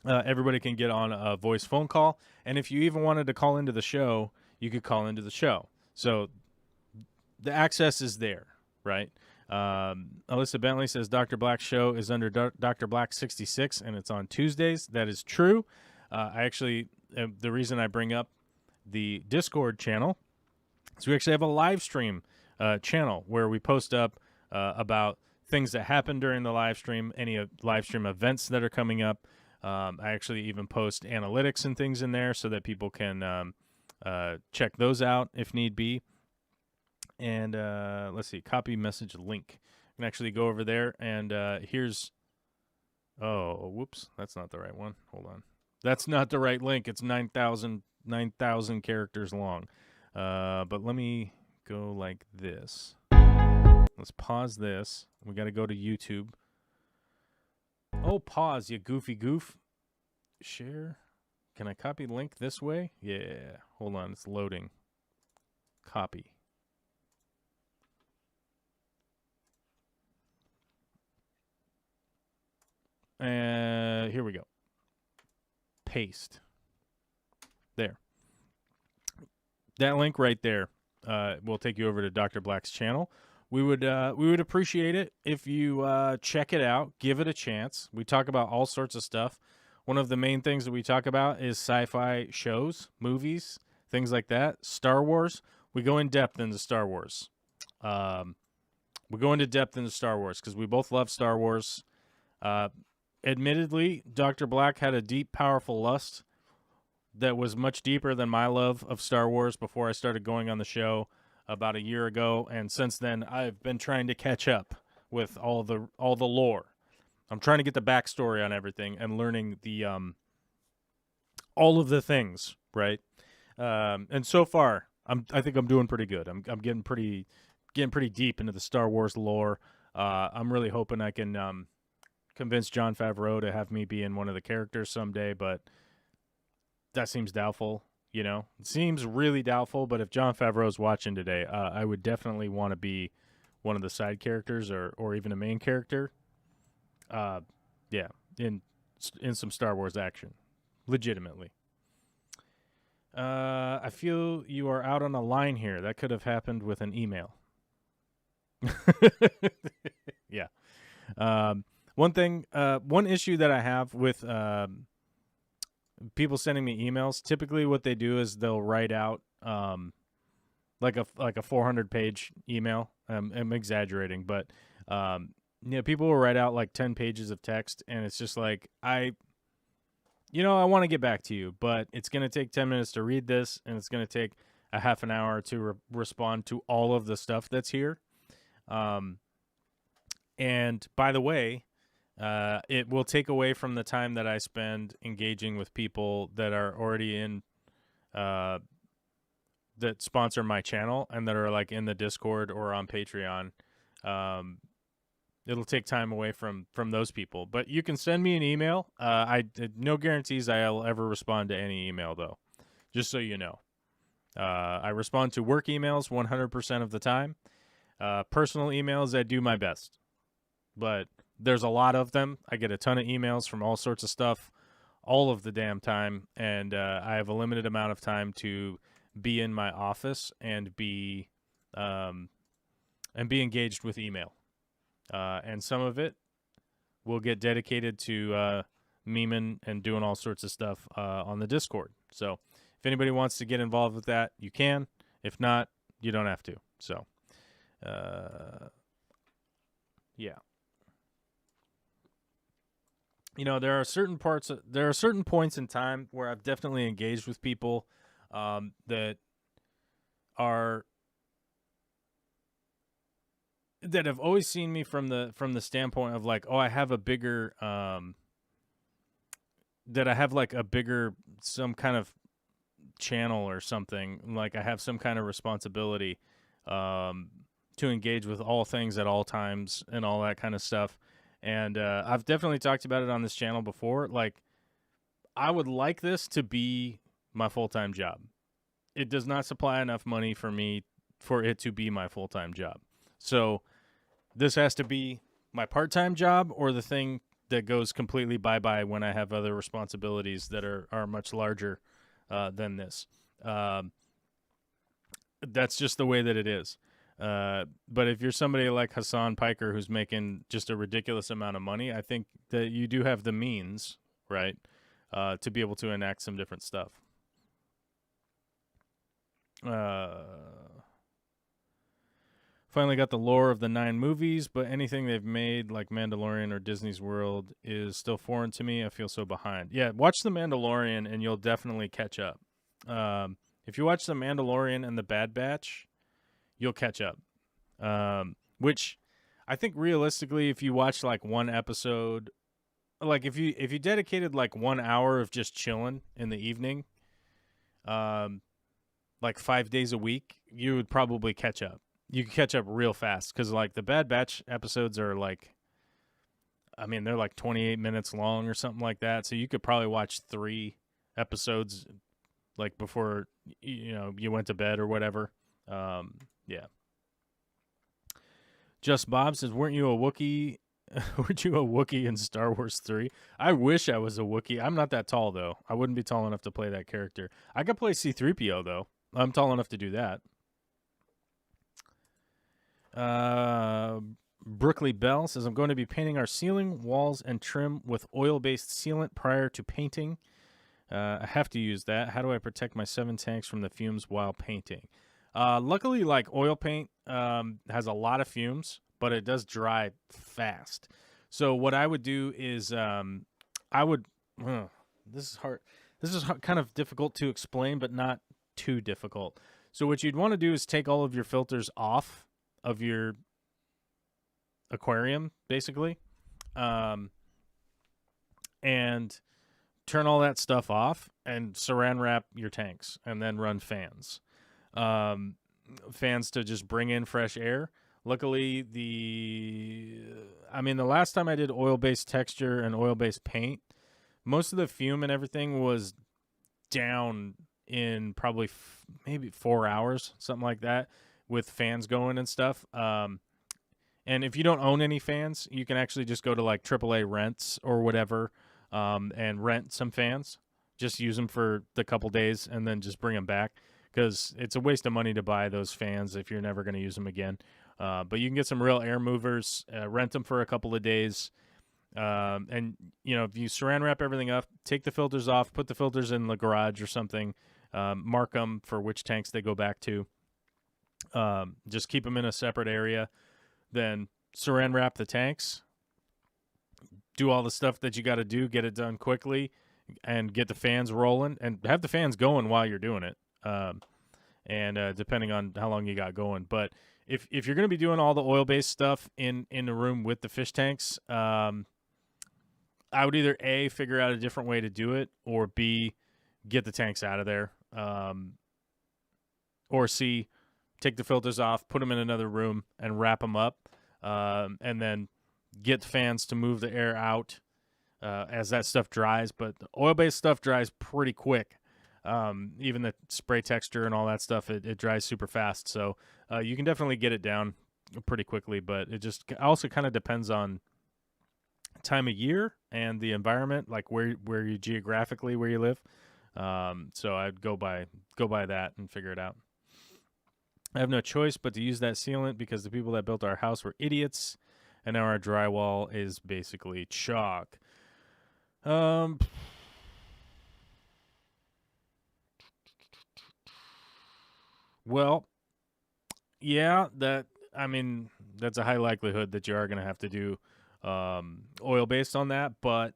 everybody can get on a voice phone call. And if you even wanted to call into the show, you could call into the show. So the access is there, right? Alyssa Bentley says Dr. Black's show is under Dr. Black 66 and it's on Tuesdays. That is true. I actually, the reason I bring up the Discord channel is we actually have a live stream channel where we post up about things that happen during the live stream, any live stream events that are coming up. I actually even post analytics and things in there so that people can check those out if need be. And let's see, copy message link. You can actually go over there and here's, oh, whoops, that's not the right one. Hold on. That's not the right link. It's 9,000 characters long. But let me go like this. Let's pause this. We got to go to YouTube. Oh, pause, you goofy goof. Share. Can I copy link this way? Yeah. Hold on, it's loading. Copy. Here we go. Paste. There. That link right there will take you over to Dr. Black's channel. We would appreciate it if you check it out, give it a chance. We talk about all sorts of stuff. One of the main things that we talk about is sci-fi shows, movies, things like that. Star Wars. We go in depth into Star Wars. We go into depth into Star Wars because we both love Star Wars. Admittedly, Dr. Black had a deep, powerful lust that was much deeper than my love of Star Wars before I started going on the show about a year ago, and since then I've been trying to catch up with all the lore. I'm trying to get the backstory on everything and learning the all of the things, right? And so far, I think I'm doing pretty good. I'm getting pretty deep into the Star Wars lore. I'm really hoping I can convince Jon Favreau to have me be in one of the characters someday, but that seems doubtful. It seems really doubtful, but if Jon Favreau's watching today, I would definitely want to be one of the side characters or even a main character. Yeah, in some Star Wars action, legitimately. I feel you are out on a line here. That could have happened with an email. Yeah. One issue that I have with people sending me emails, typically what they do is they'll write out like a 400-page email. I'm exaggerating, but people will write out like 10 pages of text, and it's just like I want to get back to you, but it's going to take 10 minutes to read this, and it's going to take a half an hour to respond to all of the stuff that's here. And by the way, it will take away from the time that I spend engaging with people that are already in, that sponsor my channel and that are like in the Discord or on Patreon. It'll take time away from those people, but you can send me an email. No guarantees I'll ever respond to any email though, just so you know. I respond to work emails 100% of the time. Personal emails, I do my best, but there's a lot of them. I get a ton of emails from all sorts of stuff all of the damn time, and I have a limited amount of time to be in my office and be engaged with email. And some of it will get dedicated to memeing and doing all sorts of stuff on the Discord. So if anybody wants to get involved with that, you can. If not, you don't have to. So, yeah. There are certain points in time where I've definitely engaged with people that have always seen me from the standpoint of like, oh, I have a bigger some kind of channel or something, like I have some kind of responsibility to engage with all things at all times and all that kind of stuff. And I've definitely talked about it on this channel before. Like, I would like this to be my full-time job. It does not supply enough money for me for it to be my full-time job. So this has to be my part-time job or the thing that goes completely bye-bye when I have other responsibilities that are much larger than this. That's just the way that it is. But if you're somebody like Hassan Piker who's making just a ridiculous amount of money, I think that you do have the means, right, to be able to enact some different stuff. Finally got the lore of the 9 movies, but anything they've made like Mandalorian or Disney's World is still foreign to me. I feel so behind. Yeah, watch The Mandalorian and you'll definitely catch up. If you watch The Mandalorian and The Bad Batch, you'll catch up. Which I think realistically, if you watch like one episode, like if you dedicated like 1 hour of just chilling in the evening, like 5 days a week, you would probably catch up. You can catch up real fast because like the Bad Batch episodes are like, I mean, they're like 28 minutes long or something like that. So you could probably watch 3 episodes like before you went to bed or whatever. Yeah. Just Bob says, weren't you a Wookiee? Weren't you a Wookiee in Star Wars 3? I wish I was a Wookiee. I'm not that tall, though. I wouldn't be tall enough to play that character. I could play C-3PO, though. I'm tall enough to do that. Brookley Bell says, I'm going to be painting our ceiling, walls, and trim with oil-based sealant prior to painting. I have to use that. How do I protect my 7 tanks from the fumes while painting? Luckily, like oil paint has a lot of fumes, but it does dry fast. So what I would do is this is hard. This is kind of difficult to explain, but not too difficult. So what you'd want to do is take all of your filters off of your aquarium, basically, and turn all that stuff off and saran wrap your tanks and then run fans. Fans to just bring in fresh air. Luckily, the last time I did oil-based texture and oil-based paint, most of the fume and everything was down in probably maybe 4 hours, something like that, with fans going and stuff. And if you don't own any fans, you can actually just go to like AAA rents or whatever, and rent some fans. Just use them for the couple days and then just bring them back, because it's a waste of money to buy those fans if you're never going to use them again. But you can get some real air movers, rent them for a couple of days, And if you saran wrap everything up, take the filters off, put the filters in the garage or something, mark them for which tanks they go back to. Just keep them in a separate area. Then saran wrap the tanks. Do all the stuff that you got to do. Get it done quickly, and get the fans rolling, and have the fans going while you're doing it. And depending on how long you got going, but if you're going to be doing all the oil-based stuff in the room with the fish tanks, I would either A, figure out a different way to do it, or B, get the tanks out of there, or C, take the filters off, put them in another room, and wrap them up, and then get the fans to move the air out as that stuff dries. But the oil-based stuff dries pretty quick. Even the spray texture and all that stuff, it dries super fast. So you can definitely get it down pretty quickly, but it just also kind of depends on time of year and the environment, like where you geographically where you live. So I'd go by that and figure it out. I have no choice but to use that sealant because the people that built our house were idiots, and now our drywall is basically chalk. Well, yeah, that's a high likelihood that you are going to have to do oil based on that. But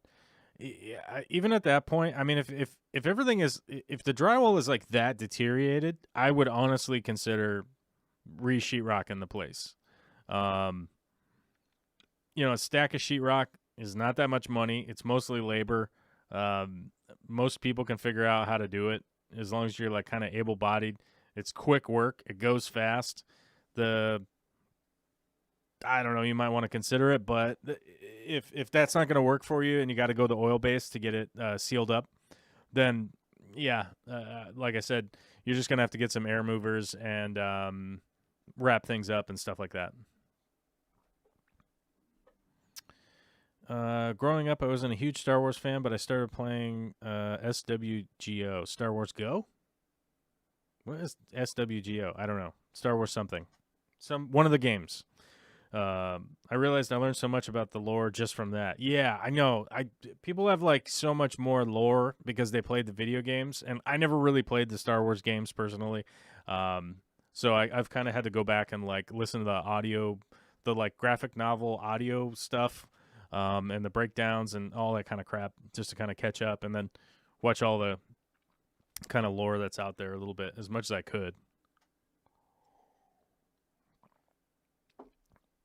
even at that point, I mean, if everything if the drywall is like that deteriorated, I would honestly consider re-sheetrocking the place. A stack of sheetrock is not that much money. It's mostly labor. Most people can figure out how to do it as long as you're like kind of able-bodied. It's quick work. It goes fast. I don't know, you might want to consider it, but if that's not going to work for you and you got to go the oil base to get it sealed up, then yeah, like I said, you're just going to have to get some air movers and wrap things up and stuff like that. Growing up, I wasn't a huge Star Wars fan, but I started playing SWGO, Star Wars Go? What is SWGO? I don't know. Star Wars something. One of the games. I realized I learned so much about the lore just from that. Yeah, I know. People have like so much more lore because they played the video games, and I never really played the Star Wars games personally. So I've kind of had to go back and like listen to the audio, the like graphic novel audio stuff, and the breakdowns and all that kind of crap, just to kind of catch up, and then watch all the kind of lore that's out there a little bit, as much as I could.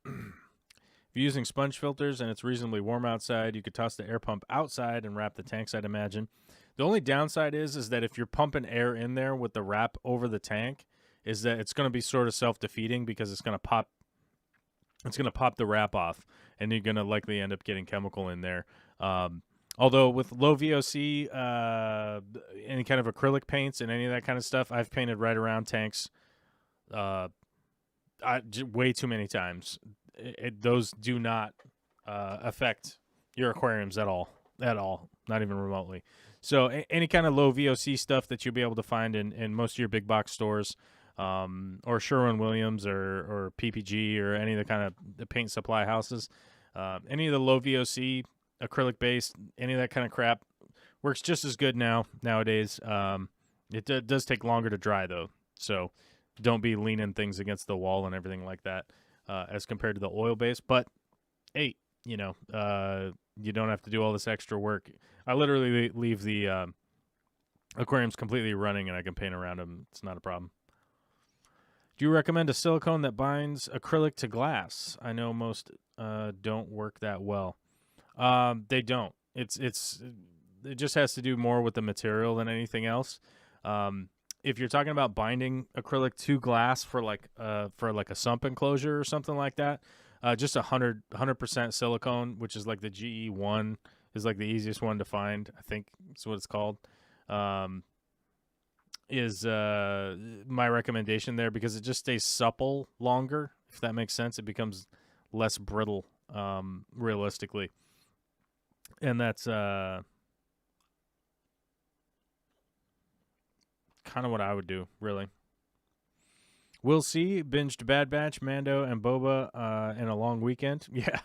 If you're using sponge filters and it's reasonably warm outside, you could toss the air pump outside and wrap the tanks, I'd imagine. The only downside is that if you're pumping air in there with the wrap over the tank, is that it's going to be sort of self-defeating because it's going to pop the wrap off, and you're going to likely end up getting chemical in there. Although with low VOC, any kind of acrylic paints and any of that kind of stuff, I've painted right around tanks way too many times. Those do not affect your aquariums at all, not even remotely. So any kind of low VOC stuff that you'll be able to find in most of your big box stores, or Sherwin-Williams or PPG or any of the kind of the paint supply houses, any of the low VOC, acrylic based, any of that kind of crap works just as good nowadays. It does take longer to dry though, so don't be leaning things against the wall and everything like that as compared to the oil base. But hey, you don't have to do all this extra work. I literally leave the aquariums completely running and I can paint around them. It's not a problem. Do you recommend a silicone that binds acrylic to glass? I know most don't work that well. They don't. It just has to do more with the material than anything else. If you're talking about binding acrylic to glass for like a sump enclosure or something like that, just 100% silicone, which is like the GE1, is like the easiest one to find. I think that's what it's called. Is my recommendation there, because it just stays supple longer, if that makes sense. It becomes less brittle, realistically. And that's kind of what I would do, really. We'll see. Binged Bad Batch, Mando, and Boba in a long weekend. Yeah,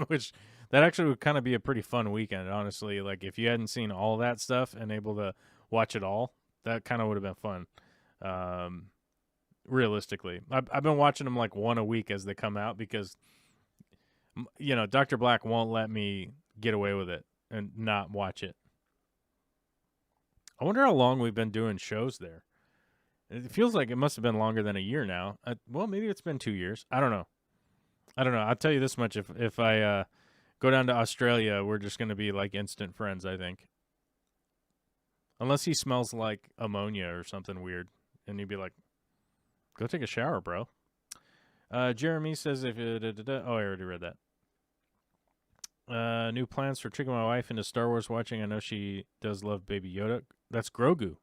which That actually would kind of be a pretty fun weekend, honestly. Like if you hadn't seen all that stuff and able to watch it all, that kind of would have been fun. Realistically, I've been watching them like one a week as they come out because, Dr. Black won't let me get away with it and not watch it. I wonder how long we've been doing shows there. It feels like it must have been longer than a year now. Well, maybe it's been 2 years. I don't know. I'll tell you this much: if I go down to Australia, we're just going to be like instant friends, I think. Unless he smells like ammonia or something weird, and he'd be like, "Go take a shower, bro." Jeremy says, "If oh, I already read that." New plans for tricking my wife into Star Wars watching. I know she does love Baby Yoda. That's Grogu.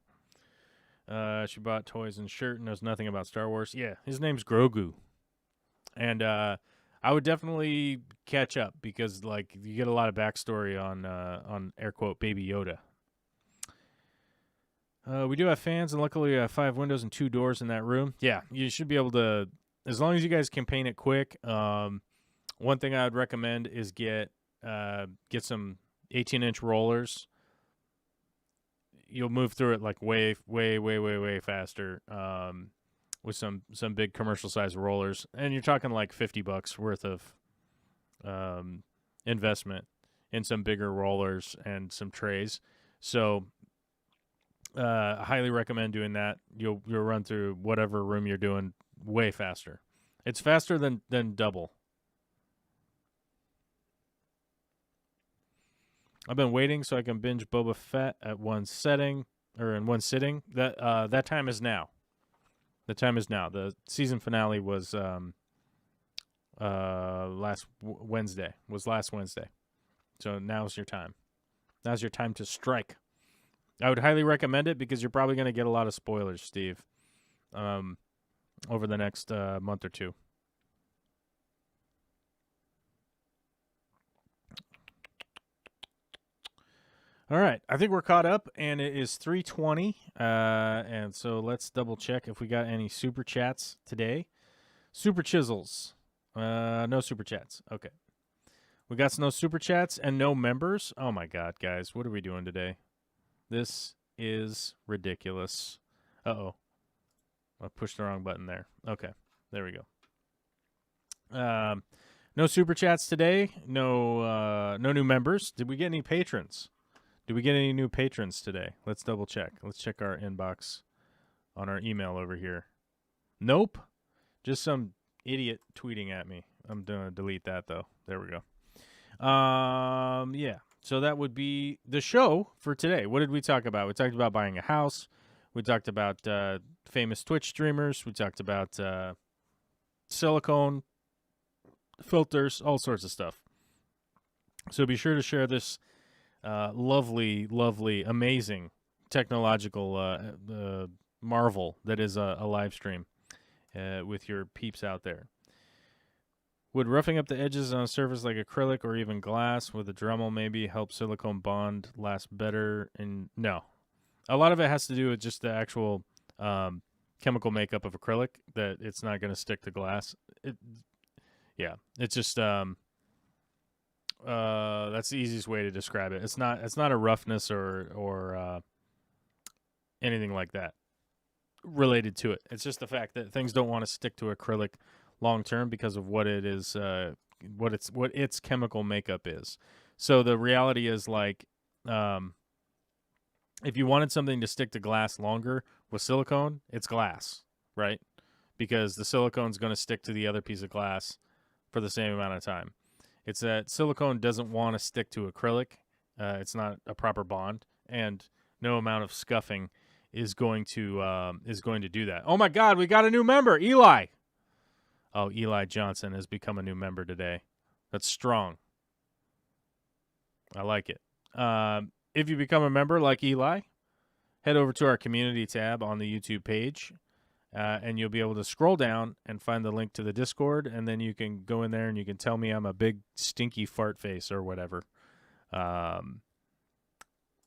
She bought toys and shirt, knows nothing about Star Wars. Yeah, his name's Grogu. And I would definitely catch up because, like, you get a lot of backstory on air quote Baby Yoda. We do have fans, and luckily we have 5 windows and 2 doors in that room. Yeah, you should be able to, as long as you guys can paint it quick. One thing I would recommend is get some 18-inch rollers. You'll move through it like way faster with some big commercial-sized rollers. And you're talking like $50 worth of investment in some bigger rollers and some trays. So I highly recommend doing that. You'll run through whatever room you're doing way faster. It's faster than double. I've been waiting so I can binge Boba Fett at one sitting. That time is now. The time is now. The season finale was last Wednesday. So now's your time. Now's your time to strike. I would highly recommend it because you're probably going to get a lot of spoilers, Steve, over the next month or two. All right, I think we're caught up, and it is 3:20, and so let's double check if we got any super chats today. Super chisels, no super chats. Okay, we got no super chats and no members. Oh my God, guys, what are we doing today? This is ridiculous. Uh-oh, I pushed the wrong button there. Okay, there we go. No super chats today. No new members. Did we get any patrons? Did we get any new patrons today? Let's double check. Let's check our inbox on our email over here. Nope. Just some idiot tweeting at me. I'm going to delete that, though. There we go. Yeah. So that would be the show for today. What did we talk about? We talked about buying a house. We talked about famous Twitch streamers. We talked about silicone filters, all sorts of stuff. So be sure to share this lovely, amazing technological marvel that is a live stream with your peeps out there. Would roughing up the edges on a surface like acrylic or even glass with a Dremel maybe help silicone bond last better? And no. A lot of it has to do with just the actual chemical makeup of acrylic, that it's not going to stick to glass. It's just that's the easiest way to describe it. It's not a roughness or anything like that related to it. It's just the fact that things don't want to stick to acrylic long term because of what it is, what its chemical makeup is. So the reality is, like, if you wanted something to stick to glass longer with silicone, it's glass, right? Because the silicone is going to stick to the other piece of glass for the same amount of time. It's that silicone doesn't want to stick to acrylic. It's not a proper bond, and no amount of scuffing is going to do that. Oh my God, we got a new member, Eli. Oh, Eli Johnson has become a new member today. That's strong. I like it. If you become a member like Eli, head over to our community tab on the YouTube page. And you'll be able to scroll down and find the link to the Discord, and then you can go in there and you can tell me I'm a big stinky fart face or whatever.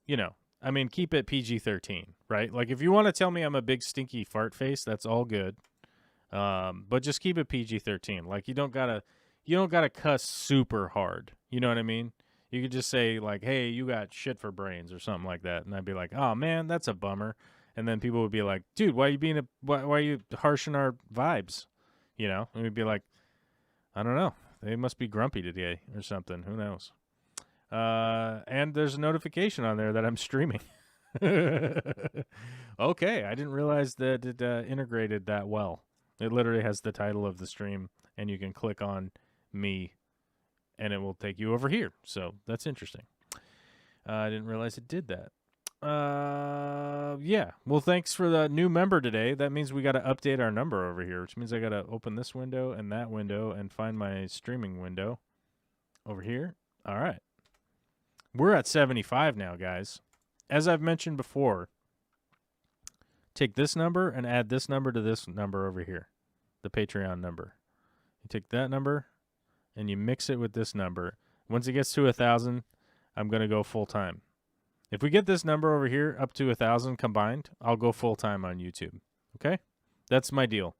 Keep it PG-13, right? Like, if you want to tell me I'm a big stinky fart face, that's all good. But just keep it PG-13. Like, you don't gotta you don't gotta cuss super hard. You know what I mean? You could just say like, "Hey, you got shit for brains" or something like that, and I'd be like, "Oh man, that's a bummer." And then people would be like, "Dude, why are you harshing our vibes?" You know? And we'd be like, "I don't know. They must be grumpy today or something. Who knows?" And there's a notification on there that I'm streaming. Okay, I didn't realize that it integrated that well. It literally has the title of the stream, and you can click on me, and it will take you over here. So that's interesting. I didn't realize it did that. Yeah. Well, thanks for the new member today. That means we got to update our number over here, which means I got to open this window and that window and find my streaming window over here. All right. We're at 75 now, guys. As I've mentioned before, take this number and add this number to this number over here, the Patreon number. You take that number and you mix it with this number. Once it gets to 1,000, I'm going to go full time. If we get this number over here up to 1,000 combined, I'll go full time on YouTube. Okay? That's my deal.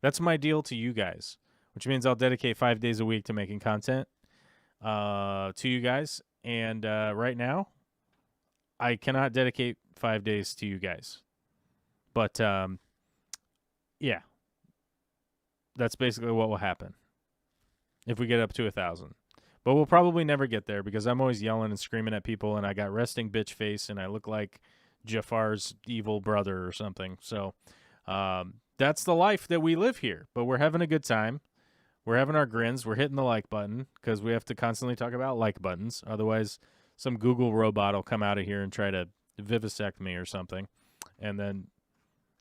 That's my deal to you guys, which means I'll dedicate 5 days a week to making content to you guys. And right now, I cannot dedicate 5 days to you guys. But, yeah. That's basically what will happen if we get up to 1,000. But we'll probably never get there because I'm always yelling and screaming at people, and I got resting bitch face, and I look like Jafar's evil brother or something. So that's the life that we live here. But we're having a good time. We're having our grins. We're hitting the like button because we have to constantly talk about like buttons. Otherwise, some Google robot will come out of here and try to vivisect me or something. And then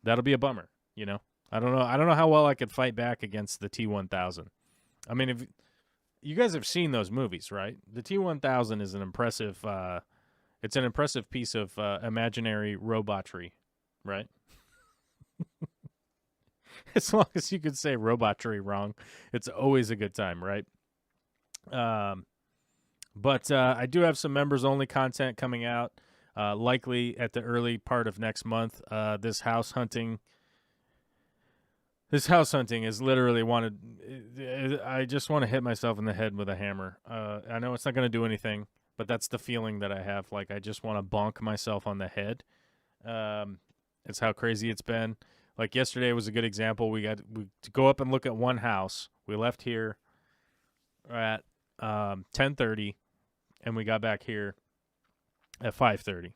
that'll be a bummer, you know? I don't know how well I could fight back against the T-1000. I mean, if you guys have seen those movies, right? The T-1000 is an impressive it's an impressive piece of imaginary robotry, right? As long as you could say robotry wrong, it's always a good time, right? But I do have some members-only content coming out, likely at the early part of next month. This house hunting is literally I just want to hit myself in the head with a hammer. I know it's not going to do anything, but that's the feeling that I have. Like, I just want to bonk myself on the head. It's how crazy it's been. Like, yesterday was a good example. We to go up and look at one house. We left here at 10:30, and we got back here at 5:30,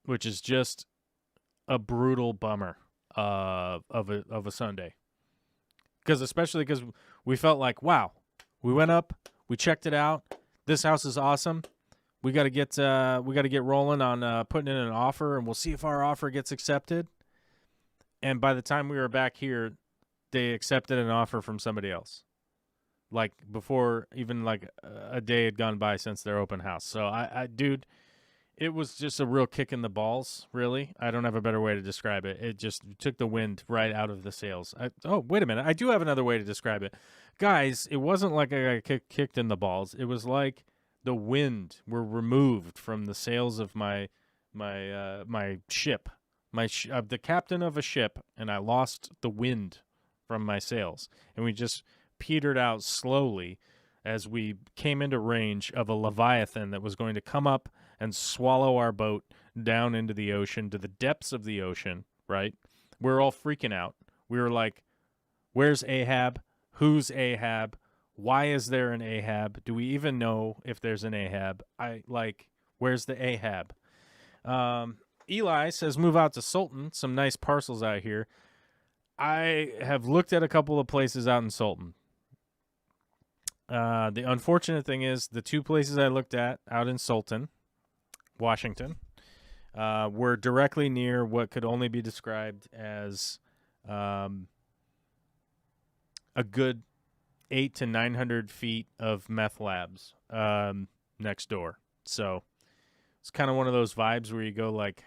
which is just a brutal bummer of a Sunday. Especially because we felt like, wow, we went up, we checked it out. This house is awesome. We got to get rolling on putting in an offer, and we'll see if our offer gets accepted. And by the time we were back here, they accepted an offer from somebody else. Like, before even like a day had gone by since their open house. So dude, it was just a real kick in the balls, really. I don't have a better way to describe it. It just took the wind right out of the sails. Oh, wait a minute. I do have another way to describe it. Guys, it wasn't like I got kicked in the balls. It was like the wind were removed from the sails of my ship. The captain of a ship, and I lost the wind from my sails. And we just petered out slowly as we came into range of a Leviathan that was going to come up and swallow our boat down into the ocean, to the depths of the ocean, right? We're all freaking out. We were like, where's Ahab? Who's Ahab? Why is there an Ahab? Do we even know if there's an Ahab? Where's the Ahab? Eli says, move out to Sultan. Some nice parcels out here. I have looked at a couple of places out in Sultan. The unfortunate thing is the two places I looked at out in Sultan, Washington, were directly near what could only be described as a good 800 to 900 feet of meth labs next door. So it's kind of one of those vibes where you go like,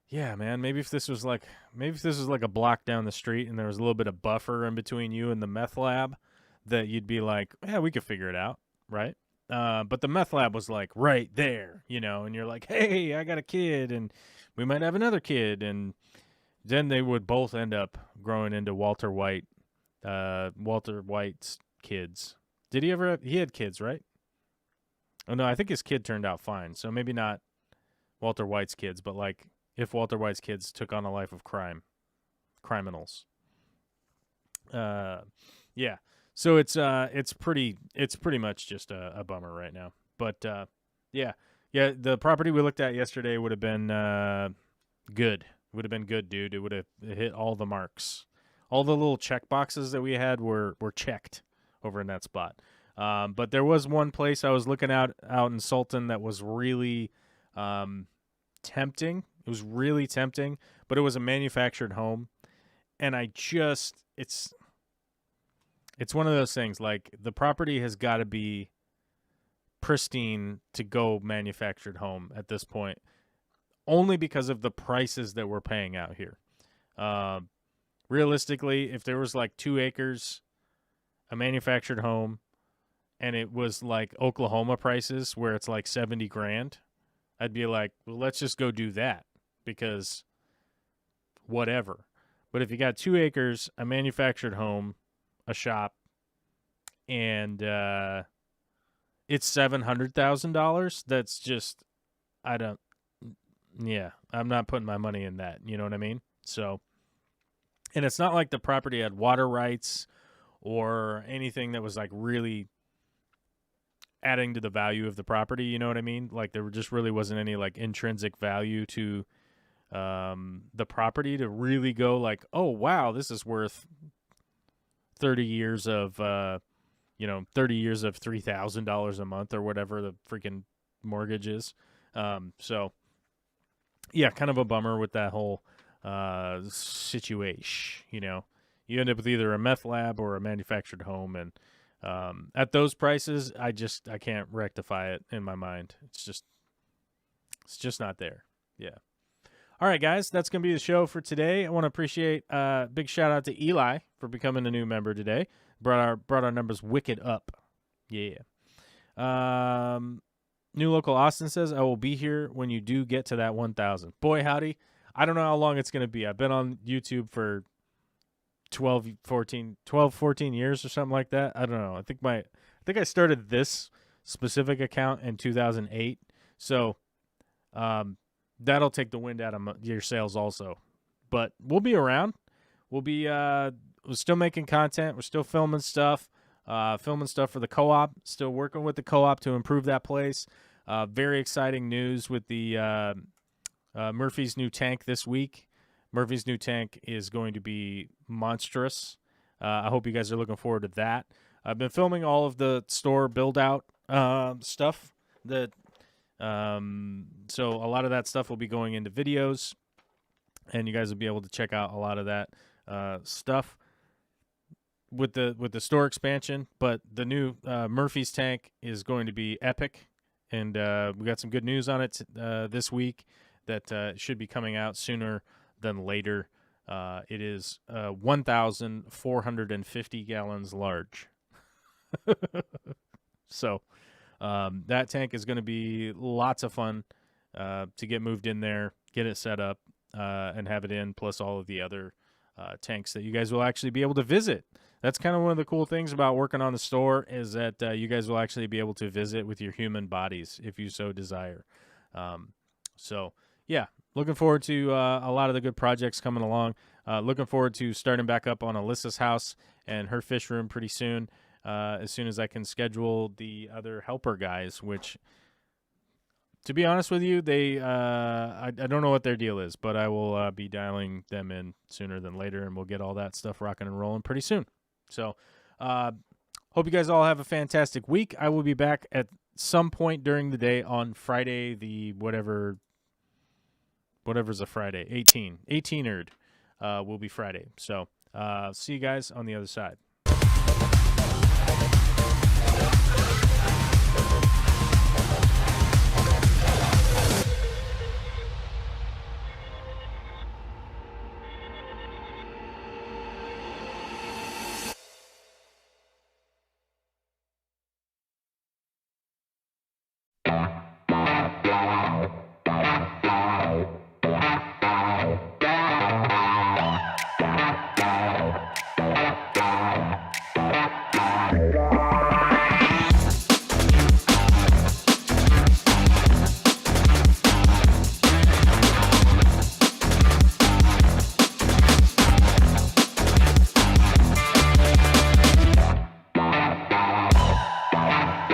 yeah, man, maybe if this was like a block down the street and there was a little bit of buffer in between you and the meth lab, that you'd be like, yeah, we could figure it out, right? But the meth lab was like right there, you know, and you're like, hey, I got a kid, and we might have another kid, and then they would both end up growing into Walter White Walter White's kids. Did he ever? He had kids, right? Oh no, I think his kid turned out fine. So maybe not Walter White's kids, but like if Walter White's kids took on a life of criminals. Yeah. So it's pretty much just a bummer right now. But yeah, the property we looked at yesterday would have been good. Would have been good, dude. It would have hit all the marks. All the little check boxes that we had were checked over in that spot. But there was one place I was looking at out in Sultan that was really tempting. It was really tempting, but it was a manufactured home, and it's one of those things. Like, the property has got to be pristine to go manufactured home at this point, only because of the prices that we're paying out here. Realistically, if there was like 2 acres, a manufactured home, and it was like Oklahoma prices where it's like 70 grand, I'd be like, well, let's just go do that, because whatever. But if you got 2 acres, a manufactured home, a shop, and it's $700,000, that's just, I'm not putting my money in that. You know what I mean? So, and it's not like the property had water rights or anything that was like really adding to the value of the property. You know what I mean? Like, there just really wasn't any like intrinsic value to the property to really go like, oh wow, this is worth 30 years of $3,000 a month or whatever the freaking mortgage is. So yeah, kind of a bummer with that whole situation. You know, you end up with either a meth lab or a manufactured home, and at those prices, I can't rectify it in my mind. It's just not there. Yeah. All right, guys, that's going to be the show for today. I want to appreciate big shout out to Eli for becoming a new member today. Brought our numbers wicked up. Yeah. New local Austin says, I will be here when you do get to that 1,000. Boy, howdy. I don't know how long it's going to be. I've been on YouTube for 12, 14 years or something like that. I don't know. I think I started this specific account in 2008. So, that'll take the wind out of your sails also. But we'll be around. We'll be we're still making content. We're still filming stuff for the co-op. Still working with the co-op to improve that place. Very exciting news with the Murphy's new tank this week. Murphy's new tank is going to be monstrous. I hope you guys are looking forward to that. I've been filming all of the store build-out stuff that so a lot of that stuff will be going into videos, and you guys will be able to check out a lot of that stuff with the store expansion. But the new Murphy's tank is going to be epic, and we got some good news on it this week that should be coming out sooner than later. It is 1,450 gallons large. So that tank is going to be lots of fun to get moved in there, get it set up, and have it in, plus all of the other tanks that you guys will actually be able to visit. That's kind of one of the cool things about working on the store, is that you guys will actually be able to visit with your human bodies if you so desire. So, yeah, looking forward to a lot of the good projects coming along. Looking forward to starting back up on Alyssa's house and her fish room pretty soon. As soon as I can schedule the other helper guys, which, to be honest with you, I don't know what their deal is, but I will be dialing them in sooner than later, and we'll get all that stuff rocking and rolling pretty soon. So, hope you guys all have a fantastic week. I will be back at some point during the day on Friday, the whatever's a Friday, 18erd will be Friday. So, see you guys on the other side.